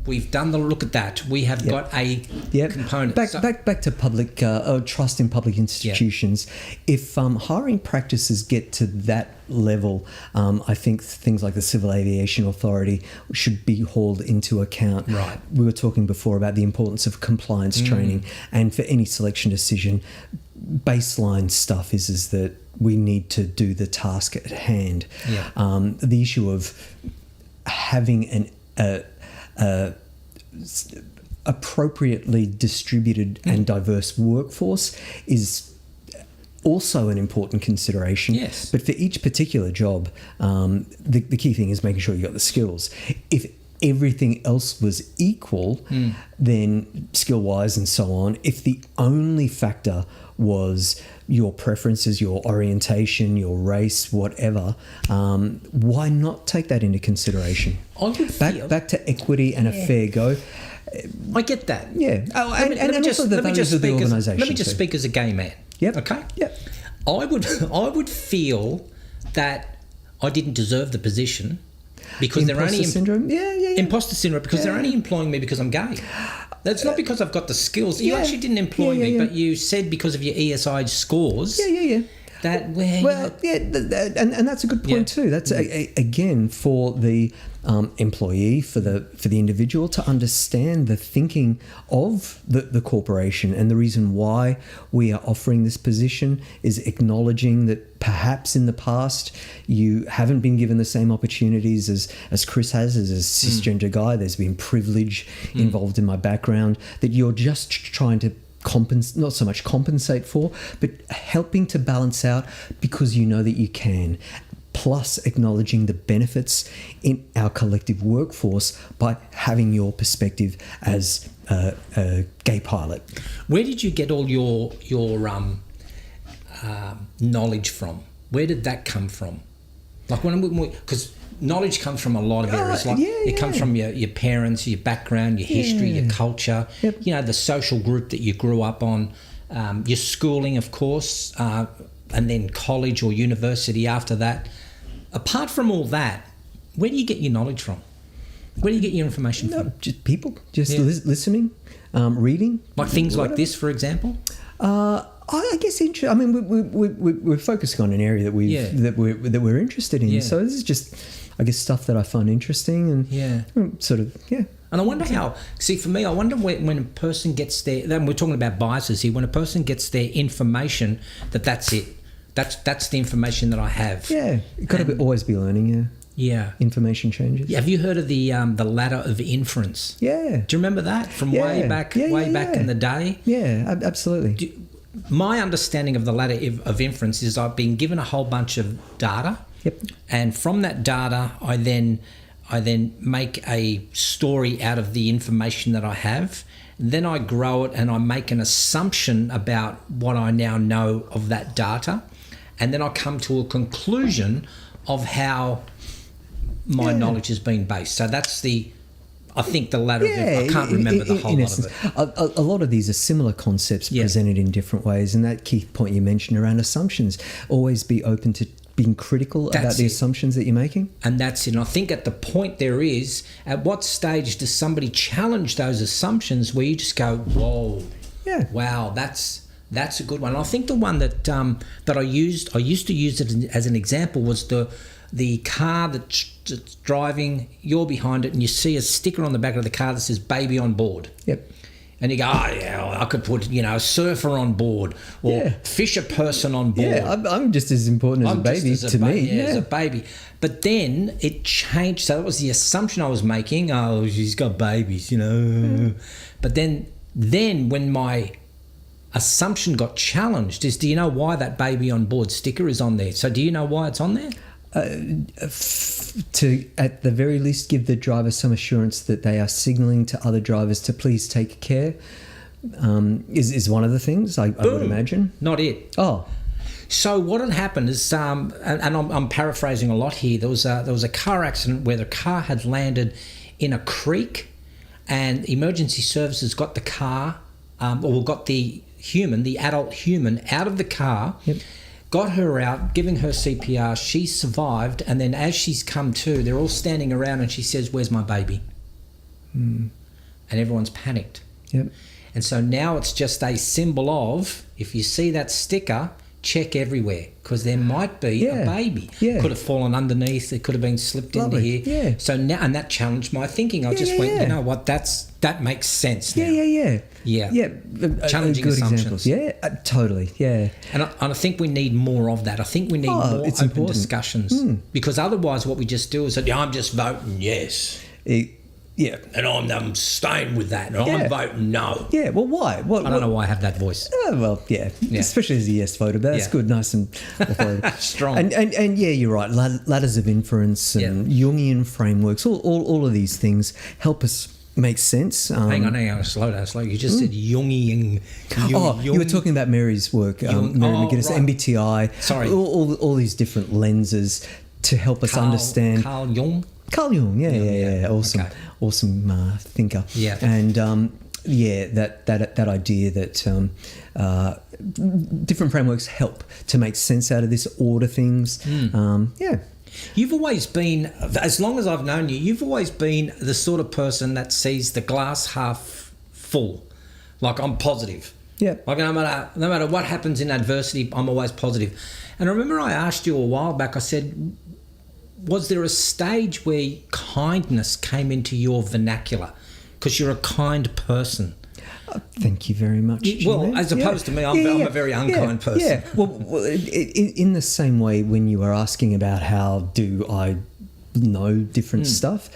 we've done the look at that. We have got a component. Back to public trust in public institutions. If hiring practices get to that level, I think things like the Civil Aviation Authority should be hauled into account. Right. We were talking before about the importance of compliance training, and for any selection decision, baseline stuff is that we need to do the task at hand. Yeah. The issue of having appropriately distributed and diverse workforce is also an important consideration. Yes. But for each particular job, the key thing is making sure you got the skills. If everything else was equal, then skill-wise and so on, if the only factor was your preferences, your orientation, your race, whatever, why not take that into consideration? Back to equity and a fair go. I get that. Yeah. And also the values of the organisation. Let me just speak as a gay man. Yep. Okay? Yep. I would feel that I didn't deserve the position because Imposter syndrome? Yeah. Imposter syndrome, because they're only employing me because I'm gay. That's not because I've got the skills. You actually didn't employ me, but you said because of your ESI scores. Yeah. And that's a good point too. That's again for the employee, for the individual to understand the thinking of the corporation, and the reason why we are offering this position is acknowledging that perhaps in the past you haven't been given the same opportunities as Chris has as a cisgender guy. There's been privilege involved in my background that you're just trying to not so much compensate for, but helping to balance out because you know that you can, plus acknowledging the benefits in our collective workforce by having your perspective as a gay pilot. Where did you get all your knowledge from? Where did that come from? Like because knowledge comes from a lot of areas. It comes from your parents, your background, your history, your culture, the social group that you grew up on, your schooling, of course, and then college or university after that. Apart from all that, where do you get your knowledge from? Where do you get your information from? Just people, listening, reading. Like things like this, for example? I guess I mean, we're focusing on an area that we're interested in. So this is just, I guess, stuff that I find interesting and sort of. And I wonder for me, I wonder when a person gets then we're talking about biases here. When a person gets their information, that's it. That's the information that I have. Yeah, you've got to always be learning. Yeah. Information changes. Have you heard of the ladder of inference? Yeah. Do you remember that from way back in the day? Yeah, absolutely. My understanding of the ladder of inference is I've been given a whole bunch of data. Yep. And from that data, I then make a story out of the information that I have. Then I grow it and I make an assumption about what I now know of that data. And then I come to a conclusion of how my knowledge has been based. So that's I think the ladder of I can't remember the whole lot of it. A lot of these are similar concepts presented in different ways. And that key point you mentioned around assumptions, always be open to being critical about the assumptions that you're making. And that's it. And I think at the point there is, at what stage does somebody challenge those assumptions where you just go, whoa, wow, that's a good one. And I think the one that I used to use it as an example was the car that's driving, you're behind it, and you see a sticker on the back of the car that says baby on board. Yep. And you go, oh, yeah, I could put, a surfer on board or fisher person on board. Yeah, I'm just as important as a baby to me. Yeah, as a baby. But then it changed. So that was the assumption I was making. Oh, she's got babies, But then when my assumption got challenged is, do you know why that baby on board sticker is on there? So do you know why it's on there? To, at the very least, give the driver some assurance that they are signalling to other drivers to please take care, is one of the things I would imagine. Not it. Oh. So what had happened is, and I'm paraphrasing a lot here, there was a car accident where the car had landed in a creek, and emergency services got the car, or got the adult human out of the car. Yep. Got her out, giving her CPR. She survived, and then as she's come to, they're all standing around, and she says, "Where's my baby?" And everyone's panicked. Yep. And so now it's just a symbol of, if you see that sticker, check everywhere, because there might be a baby. Yeah. Could have fallen underneath. It could have been slipped into here. Yeah. So now, and that challenged my thinking. I just went, you know what? That makes sense now. Yeah. Challenging good assumptions. Examples. Yeah, totally. Yeah. And I think we need more of that. I think we need more open discussions, because otherwise what we just do is that, I'm just voting yes. And I'm staying with that. And I'm voting no. Yeah, well, why? I don't know why I have that voice. Especially as a yes voter, but that's good, nice and strong. And you're right. Ladders of inference and Jungian frameworks, all of these things help us make sense. Hang on, slow down. You just said Jungian. You were talking about Mary's work, Mary McGuinness, right. MBTI. Sorry. All these different lenses to help us understand. Carl Jung, awesome thinker. Yeah. And that idea that different frameworks help to make sense out of this, order things. You've always been, as long as I've known you, you've always been the sort of person that sees the glass half full. Like, I'm positive. Yeah. Like, no matter what happens in adversity, I'm always positive. And I remember I asked you a while back, I said, was there a stage where kindness came into your vernacular? Because you're a kind person. Thank you very much. As opposed to me, I'm a very unkind person. Yeah. Well, in the same way, when you were asking about how do I know different stuff,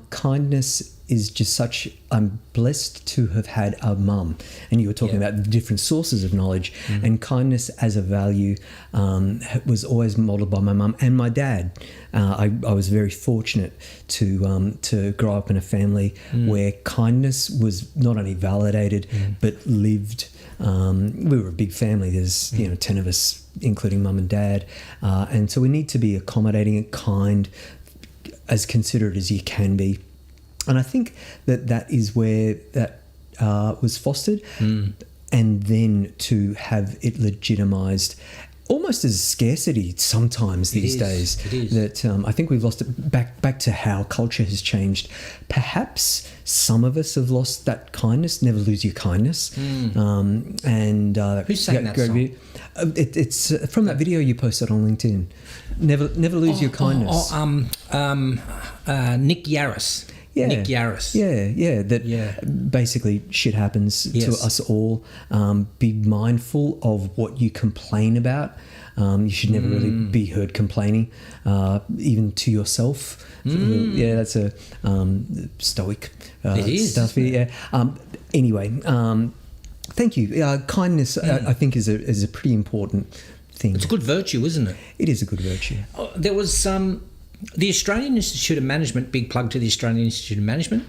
kindness is just such. I'm blessed to have had a mum, and you were talking about the different sources of knowledge, and kindness as a value was always modelled by my mum and my dad. I was very fortunate to grow up in a family where kindness was not only validated but lived. We were a big family. There's 10 of us, including mum and dad, and so we need to be accommodating and kind, as considerate as you can be. And I think that is where that was fostered, and then to have it legitimised almost as scarcity sometimes these days. It is. That I think we've lost it back to how culture has changed. Perhaps some of us have lost that kindness. Never lose your kindness. And who's saying that song? It's from that video you posted on LinkedIn. Never lose your kindness. Nick Yaris. Nick Yaris. That basically shit happens to us all. Be mindful of what you complain about. You should never really be heard complaining, even to yourself. That's a stoic stuff. Anyway, thank you. Kindness, I think, is a pretty important thing. It's a good virtue, isn't it? It is a good virtue. There was the Australian Institute of Management, big plug to the Australian Institute of Management,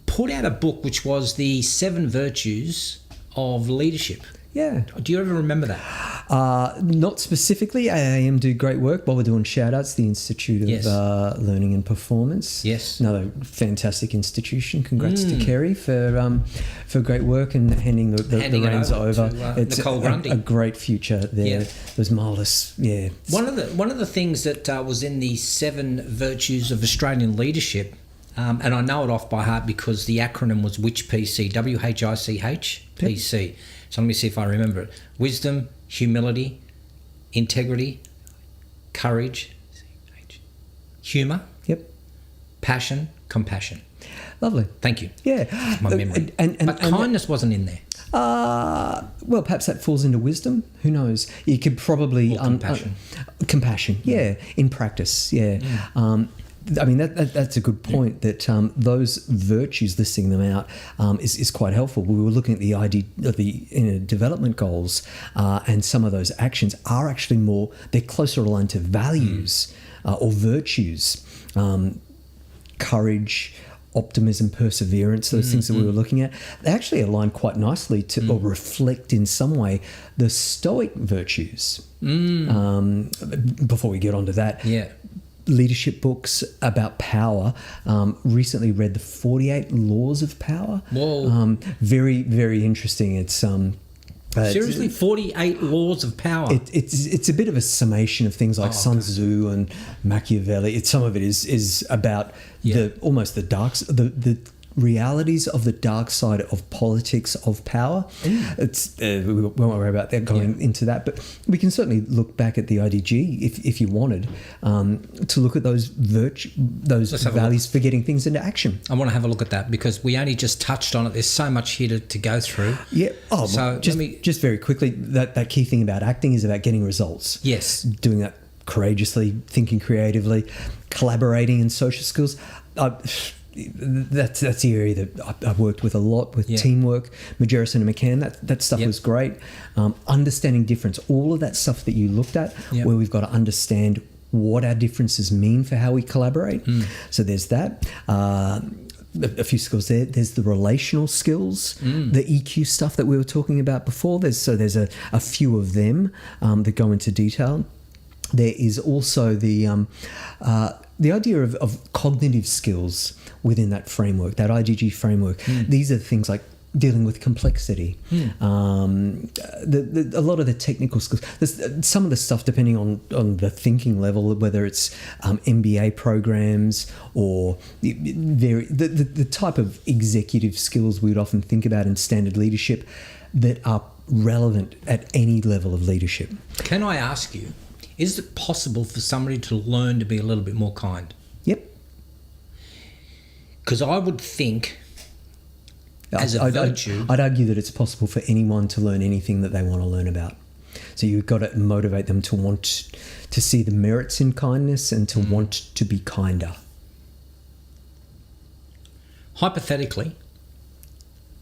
put out a book which was the 7 virtues of leadership. Yeah. Do you ever remember that? Not specifically. AAM do great work. While we're doing shout-outs, the Institute of Learning and Performance. Yes. Another fantastic institution. Congrats to Kerry for great work and handing the reins over. It's Nicole Grundy. A great future there. It was marvellous. Yeah. One of the things that was in the 7 virtues of Australian leadership, and I know it off by heart because the acronym was WHICH, WHICH, PC. So let me see if I remember it. Wisdom, humility, integrity, courage, humour, passion, compassion. Lovely. Thank you. Yeah. My memory. But kindness wasn't in there. Well, perhaps that falls into wisdom. Who knows? You could probably... compassion. Compassion, in practice, I mean, that's a good point, that those virtues, listing them out, is quite helpful. We were looking at the development goals, and some of those actions are actually they're closer aligned to values or virtues, courage, optimism, perseverance, those things that we were looking at. They actually align quite nicely to, or reflect in some way, the Stoic virtues. Before we get onto that, leadership books about power. Recently read the 48 Laws of Power. Whoa. Very, very interesting. It's seriously, 48 Laws of Power. It's a bit of a summation of things like Sun Tzu and Machiavelli. Some of it is about the realities of the dark side of politics of power. We won't worry about that going into that, but we can certainly look back at the IDG if you wanted to look at those values for getting things into action. I want to have a look at that because we only just touched on it. There's so much here to go through. Yeah. Oh, so just very quickly, that key thing about acting is about getting results. Yes. Doing that courageously, thinking creatively, collaborating, and social skills. That's the area that I've worked with a lot with teamwork, Majerus and McCann. That stuff was great. Understanding difference, all of that stuff that you looked at, where we've got to understand what our differences mean for how we collaborate. So there's that. A few skills there. There's the relational skills, the EQ stuff that we were talking about before. There's a few of them that go into detail. There is also the idea of cognitive skills within that framework, that IgG framework. These are things like dealing with complexity, a lot of the technical skills. Some of the stuff, depending on the thinking level, whether it's MBA programs or the type of executive skills we would often think about in standard leadership that are relevant at any level of leadership. Can I ask you, is it possible for somebody to learn to be a little bit more kind? Yep. Because I would think, as a virtue... I'd argue that it's possible for anyone to learn anything that they want to learn about. So you've got to motivate them to want to see the merits in kindness and to want to be kinder. Hypothetically,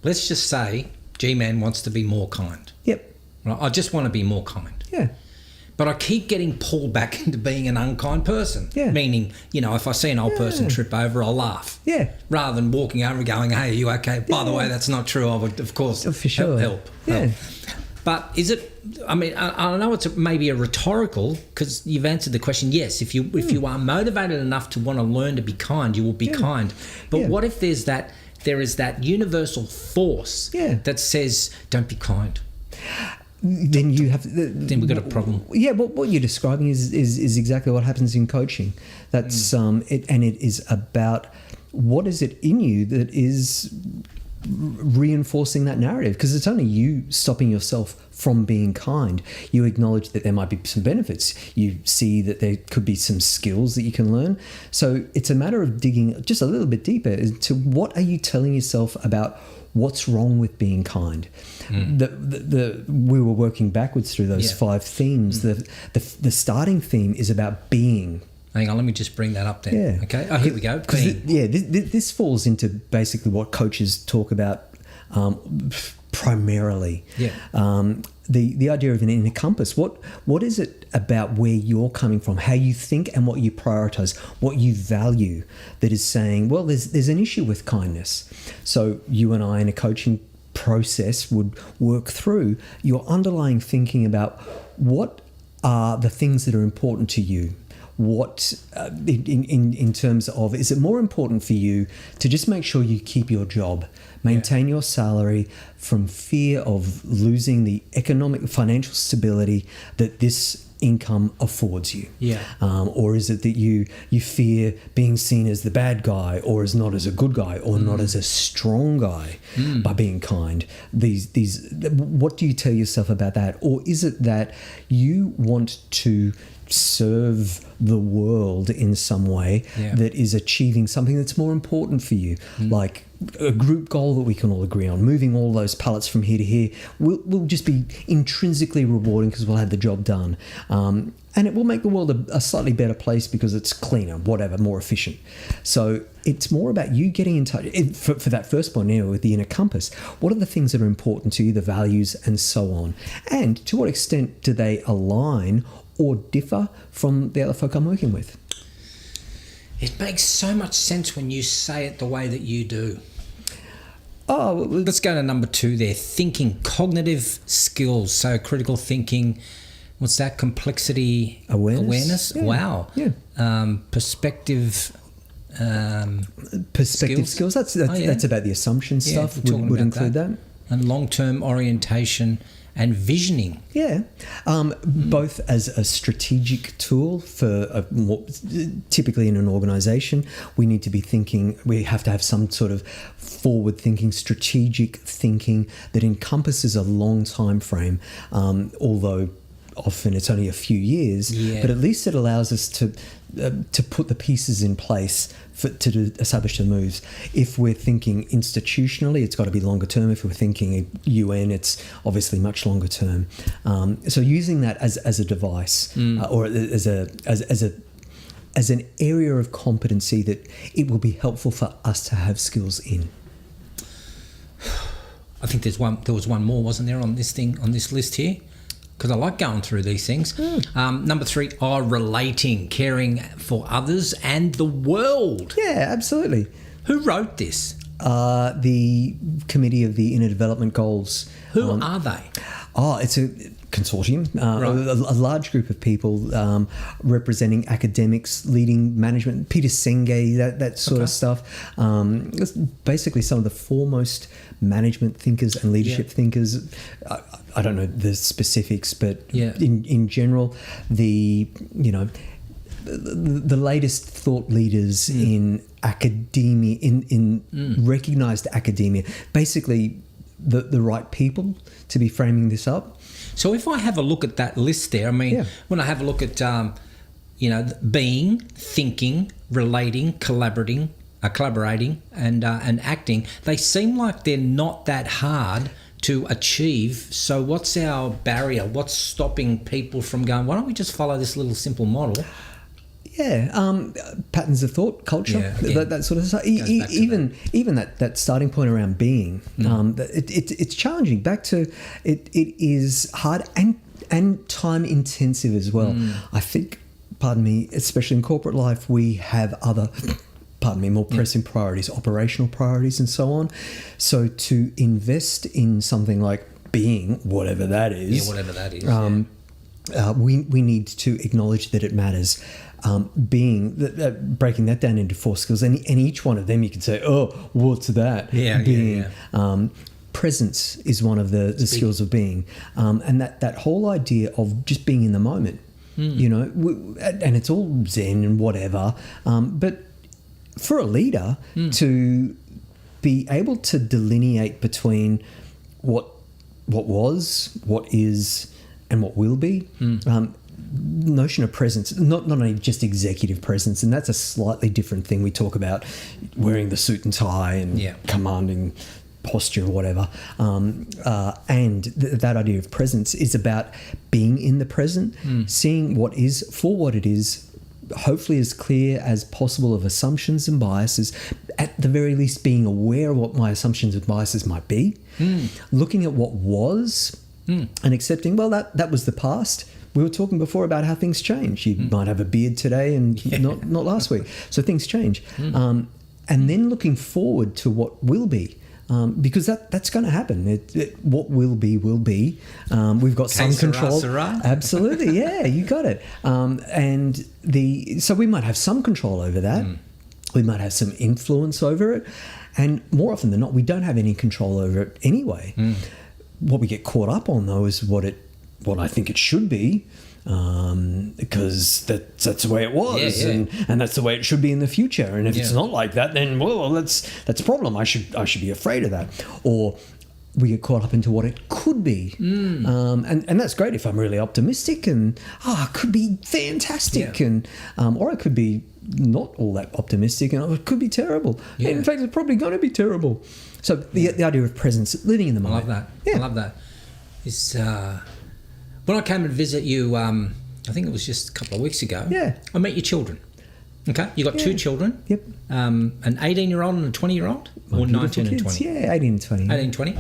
let's just say G-Man wants to be more kind. Yep. Right? I just want to be more kind. Yeah. But I keep getting pulled back into being an unkind person. Yeah. Meaning, if I see an old person trip over, I'll laugh. Yeah. Rather than walking over and going, hey, are you okay? By the way, that's not true. I would, of course, for sure. help. Yeah. But is it, I know it's maybe a rhetorical, because you've answered the question, yes, if you are motivated enough to want to learn to be kind, you will be kind. But what if there is that universal force that says, don't be kind? Then you have. Then we've got a problem. Yeah, what you're describing is exactly what happens in coaching. That's it is about what is it in you that is reinforcing that narrative, because it's only you stopping yourself from being kind. You acknowledge that there might be some benefits. You see that there could be some skills that you can learn. So it's a matter of digging just a little bit deeper into what are you telling yourself about what's wrong with being kind. We were working backwards through those 5 themes. The starting theme is about being. Hang on, let me just bring that up then. Yeah. Okay. Oh, here we go. Being. This falls into basically what coaches talk about primarily. Yeah. The idea of an inner compass. What is it about where you're coming from, how you think and what you prioritize, what you value, that is saying, well, there's an issue with kindness. So you and I in a coaching process would work through your underlying thinking about what are the things that are important to you. What, in terms of, is it more important for you to just make sure you keep your job, maintain your salary from fear of losing the economic, financial stability that this income affords you? Or is it that you fear being seen as the bad guy, or as not as a good guy, or not as a strong guy by being kind? What do you tell yourself about that? Or is it that you want to serve the world in some way that is achieving something that's more important for you, like a group goal that we can all agree on, moving all those pallets from here to here will just be intrinsically rewarding because we'll have the job done, and it will make the world a slightly better place because it's cleaner, whatever, more efficient. So it's more about you getting in touch for that first point, with the inner compass. What are the things that are important to you, the values and so on, and to what extent do they align or differ from the other folk I'm working with? It makes so much sense when you say it the way that you do. Oh, let's go to number 2 there. Thinking, cognitive skills. So critical thinking. What's that? Complexity awareness? Yeah. Wow. Yeah. Perspective skills. That's about the assumption stuff. Would include that. And long-term orientation and visioning. Both as a strategic tool for typically in an organisation, we need to be thinking, we have to have some sort of forward-thinking, strategic thinking that encompasses a long time frame, although often it's only a few years, but at least it allows us to put the pieces in place to establish the moves. If we're thinking institutionally, it's got to be longer term. If we're thinking UN, it's obviously much longer term. So using that as a device or as an area of competency that it will be helpful for us to have skills in. I think there was one more, wasn't there, on this list here? Because I like going through these things. Number 3, relating, caring for others and the world. Yeah, absolutely. Who wrote this? The Committee of the Inner Development Goals. Who are they? It's a consortium, a large group of people representing academics, leading management, Peter Senge, that sort of stuff. It's basically some of the foremost management thinkers and leadership thinkers. I don't know the specifics, but in general, the latest thought leaders in academia, in recognised academia, basically the right people to be framing this up. So if I have a look at that list there, I mean, when I have a look at, being, thinking, relating, collaborating, and acting, they seem like they're not that hard to achieve. So what's our barrier? What's stopping people from going, why don't we just follow this little simple model? Patterns of thought, culture, that sort of stuff. Even that starting point around being, it's challenging. Back to it is hard and time intensive as well. I think, especially in corporate life, we have other more pressing priorities, operational priorities, and so on. So to invest in something like being, whatever that is, we need to acknowledge that it matters. Being, breaking that down into 4 skills, and each one of them you could say, oh, what's that? Being. Presence is one of the skills of being, and that whole idea of just being in the moment, and it's all Zen and whatever, but for a leader to be able to delineate between what was, what is, and what will be. Notion of presence, not only just executive presence, and that's a slightly different thing. We talk about wearing the suit and tie and commanding posture or whatever, and that idea of presence is about being in the present, seeing what is for what it is, hopefully as clear as possible of assumptions and biases, at the very least being aware of what my assumptions and biases might be, looking at what was and accepting, well, that was the past. We were talking before about how things change. You might have a beard today and not last week. So things change. And then looking forward to what will be. because that's going to happen. What will be will be. We've got some control. Absolutely, yeah, you got it. So we might have some control over that. We might have some influence over it, and more often than not, we don't have any control over it anyway. What we get caught up on, though, is what I think it should be. Because that's the way it was, and that's the way it should be in the future. And if it's not like that, then that's a problem. I should be afraid of that. Or we get caught up into what it could be, and that's great if I'm really optimistic and it could be fantastic, and or it could be not all that optimistic and it could be terrible. Yeah. In fact, it's probably going to be terrible. So the idea of presence, living in the moment. I love that. Yeah. I love that. It's when I came and visit you, I think it was just a couple of weeks ago. Yeah. I met your children. Okay, you got two children. Yep. An 18-year-old and a 20-year-old, or 19 and 20. Yeah, 18 and 20. 18 and 20.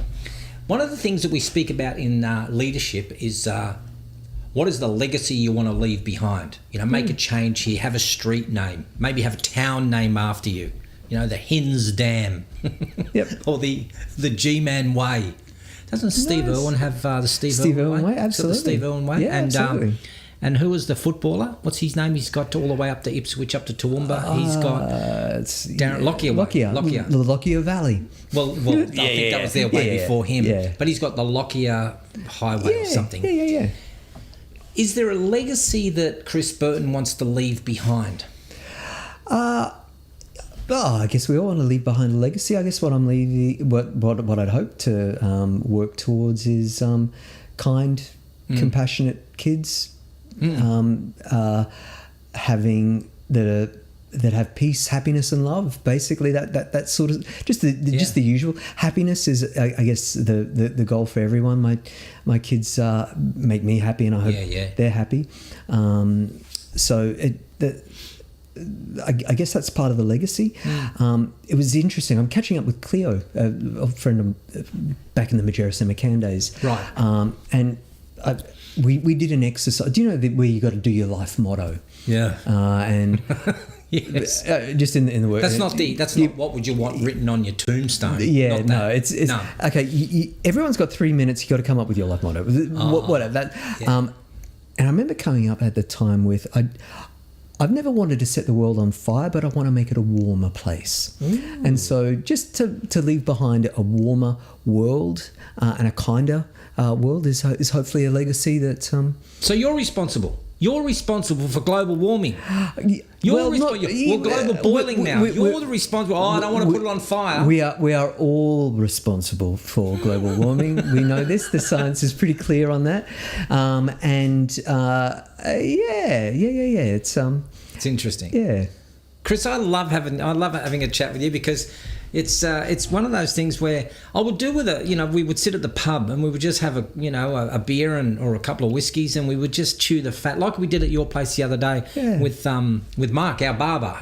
One of the things that we speak about in leadership is what is the legacy you want to leave behind? Make a change here. Have a street name. Maybe have a town name after you. The Hins Dam. Yep. Or the G-Man Way. Doesn't Steve Irwin have the Steve Irwin way? Absolutely. The Steve Irwin way. Yeah, absolutely. And who was the footballer? What's his name? He's got all the way up to Ipswich, up to Toowoomba. He's got Darren Lockyer. The Lockyer Valley. Well, I think that was their way before him. Yeah. But he's got the Lockyer Highway or something. Yeah. Is there a legacy that Chris Burton wants to leave behind? I guess we all want to leave behind a legacy. I guess what I'm leaving, what I'd hope to work towards is kind, compassionate kids, having that have peace, happiness, and love. Basically, that sort of just the usual. Happiness is, I guess, the goal for everyone. My kids make me happy, and I hope they're happy. I guess that's part of the legacy. It was interesting. I'm catching up with Cleo, a friend back in the Majerus and McCann days. Right. And we did an exercise. Do you know where you got to do your life motto? Yeah. And yes. Just in the work. That's not what would you want written on your tombstone. Yeah, no. It's okay. Everyone's got 3 minutes. You got to come up with your life motto. Whatever that. Yeah. And I remember coming up at the time with I've never wanted to set the world on fire, but I want to make it a warmer place. Ooh. And so just to leave behind a warmer world and a kinder world is hopefully a legacy that... So you're responsible. You're responsible for global warming. Global boiling now. You're the responsible. I don't want to put it on fire. We are all responsible for global warming. We know this. The science is pretty clear on that. It's interesting. Yeah. Chris, I love having a chat with you because it's one of those things where I would do with we would sit at the pub and we would just have a beer or a couple of whiskeys and we would just chew the fat like we did at your place the other day with Mark, our barber,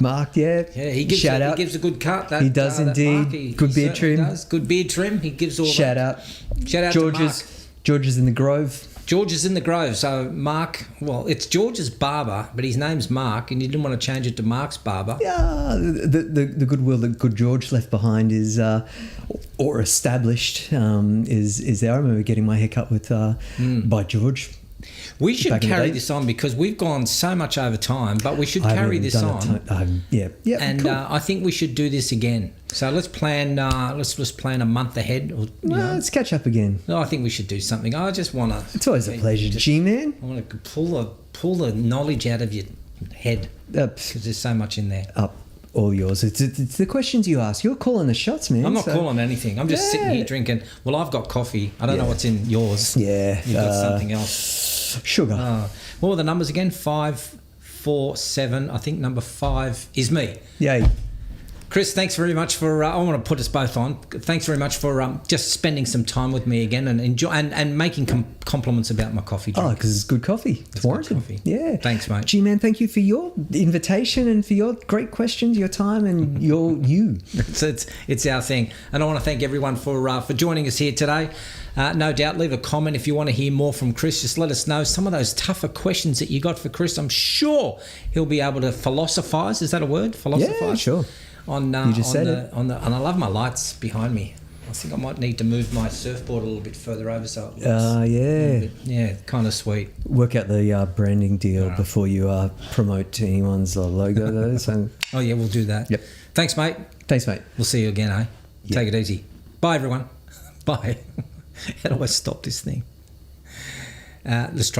Mark. He gives a good cut. He does indeed. Good beard trim. Good beard trim. He gives all shout out to Mark. George's in the Grove. George is in the Grove. So Mark, it's George's barber, but his name's Mark, and you didn't want to change it to Mark's barber. Yeah, the goodwill that good George left behind is or established is there. I remember getting my hair cut with by George. We should carry this on because we've gone so much over time, but we should carry this on. And cool. I think we should do this again. So let's plan. Let's just plan a month ahead. Let's catch up again. No, I think we should do something. I just want to. It's always a pleasure, G-Man. I want to pull the knowledge out of your head because there's so much in there. All yours. It's the questions you ask. You're calling the shots, man. I'm not calling anything. I'm just sitting here drinking. Well, I've got coffee. I don't know what's in yours. Yeah. You've got something else. Sugar. What were the numbers again? 5, 4, 7. I think number 5 is me. Yay. Chris, thanks very much for. I want to put us both on. Thanks very much for just spending some time with me again and enjoy and making compliments about my coffee drink. Because it's good coffee. It's warranted. Good coffee. Yeah. Thanks, mate. G-Man, thank you for your invitation and for your great questions, your time, and you. It's our thing, and I want to thank everyone for joining us here today. No doubt, leave a comment if you want to hear more from Chris. Just let us know some of those tougher questions that you got for Chris. I'm sure he'll be able to philosophize. Is that a word? Philosophize? Yeah, sure. on You just said it. and I love my lights behind me. I think I might need to move my surfboard a little bit further over so it looks Yeah. kind of sweet. Work out the branding deal before you promote to anyone's logo, though. So. Oh, yeah, we'll do that. Yep. Thanks, mate. Thanks, mate. We'll see you again, eh? Yep. Take it easy. Bye, everyone. Bye. How do I stop this thing? Let's try.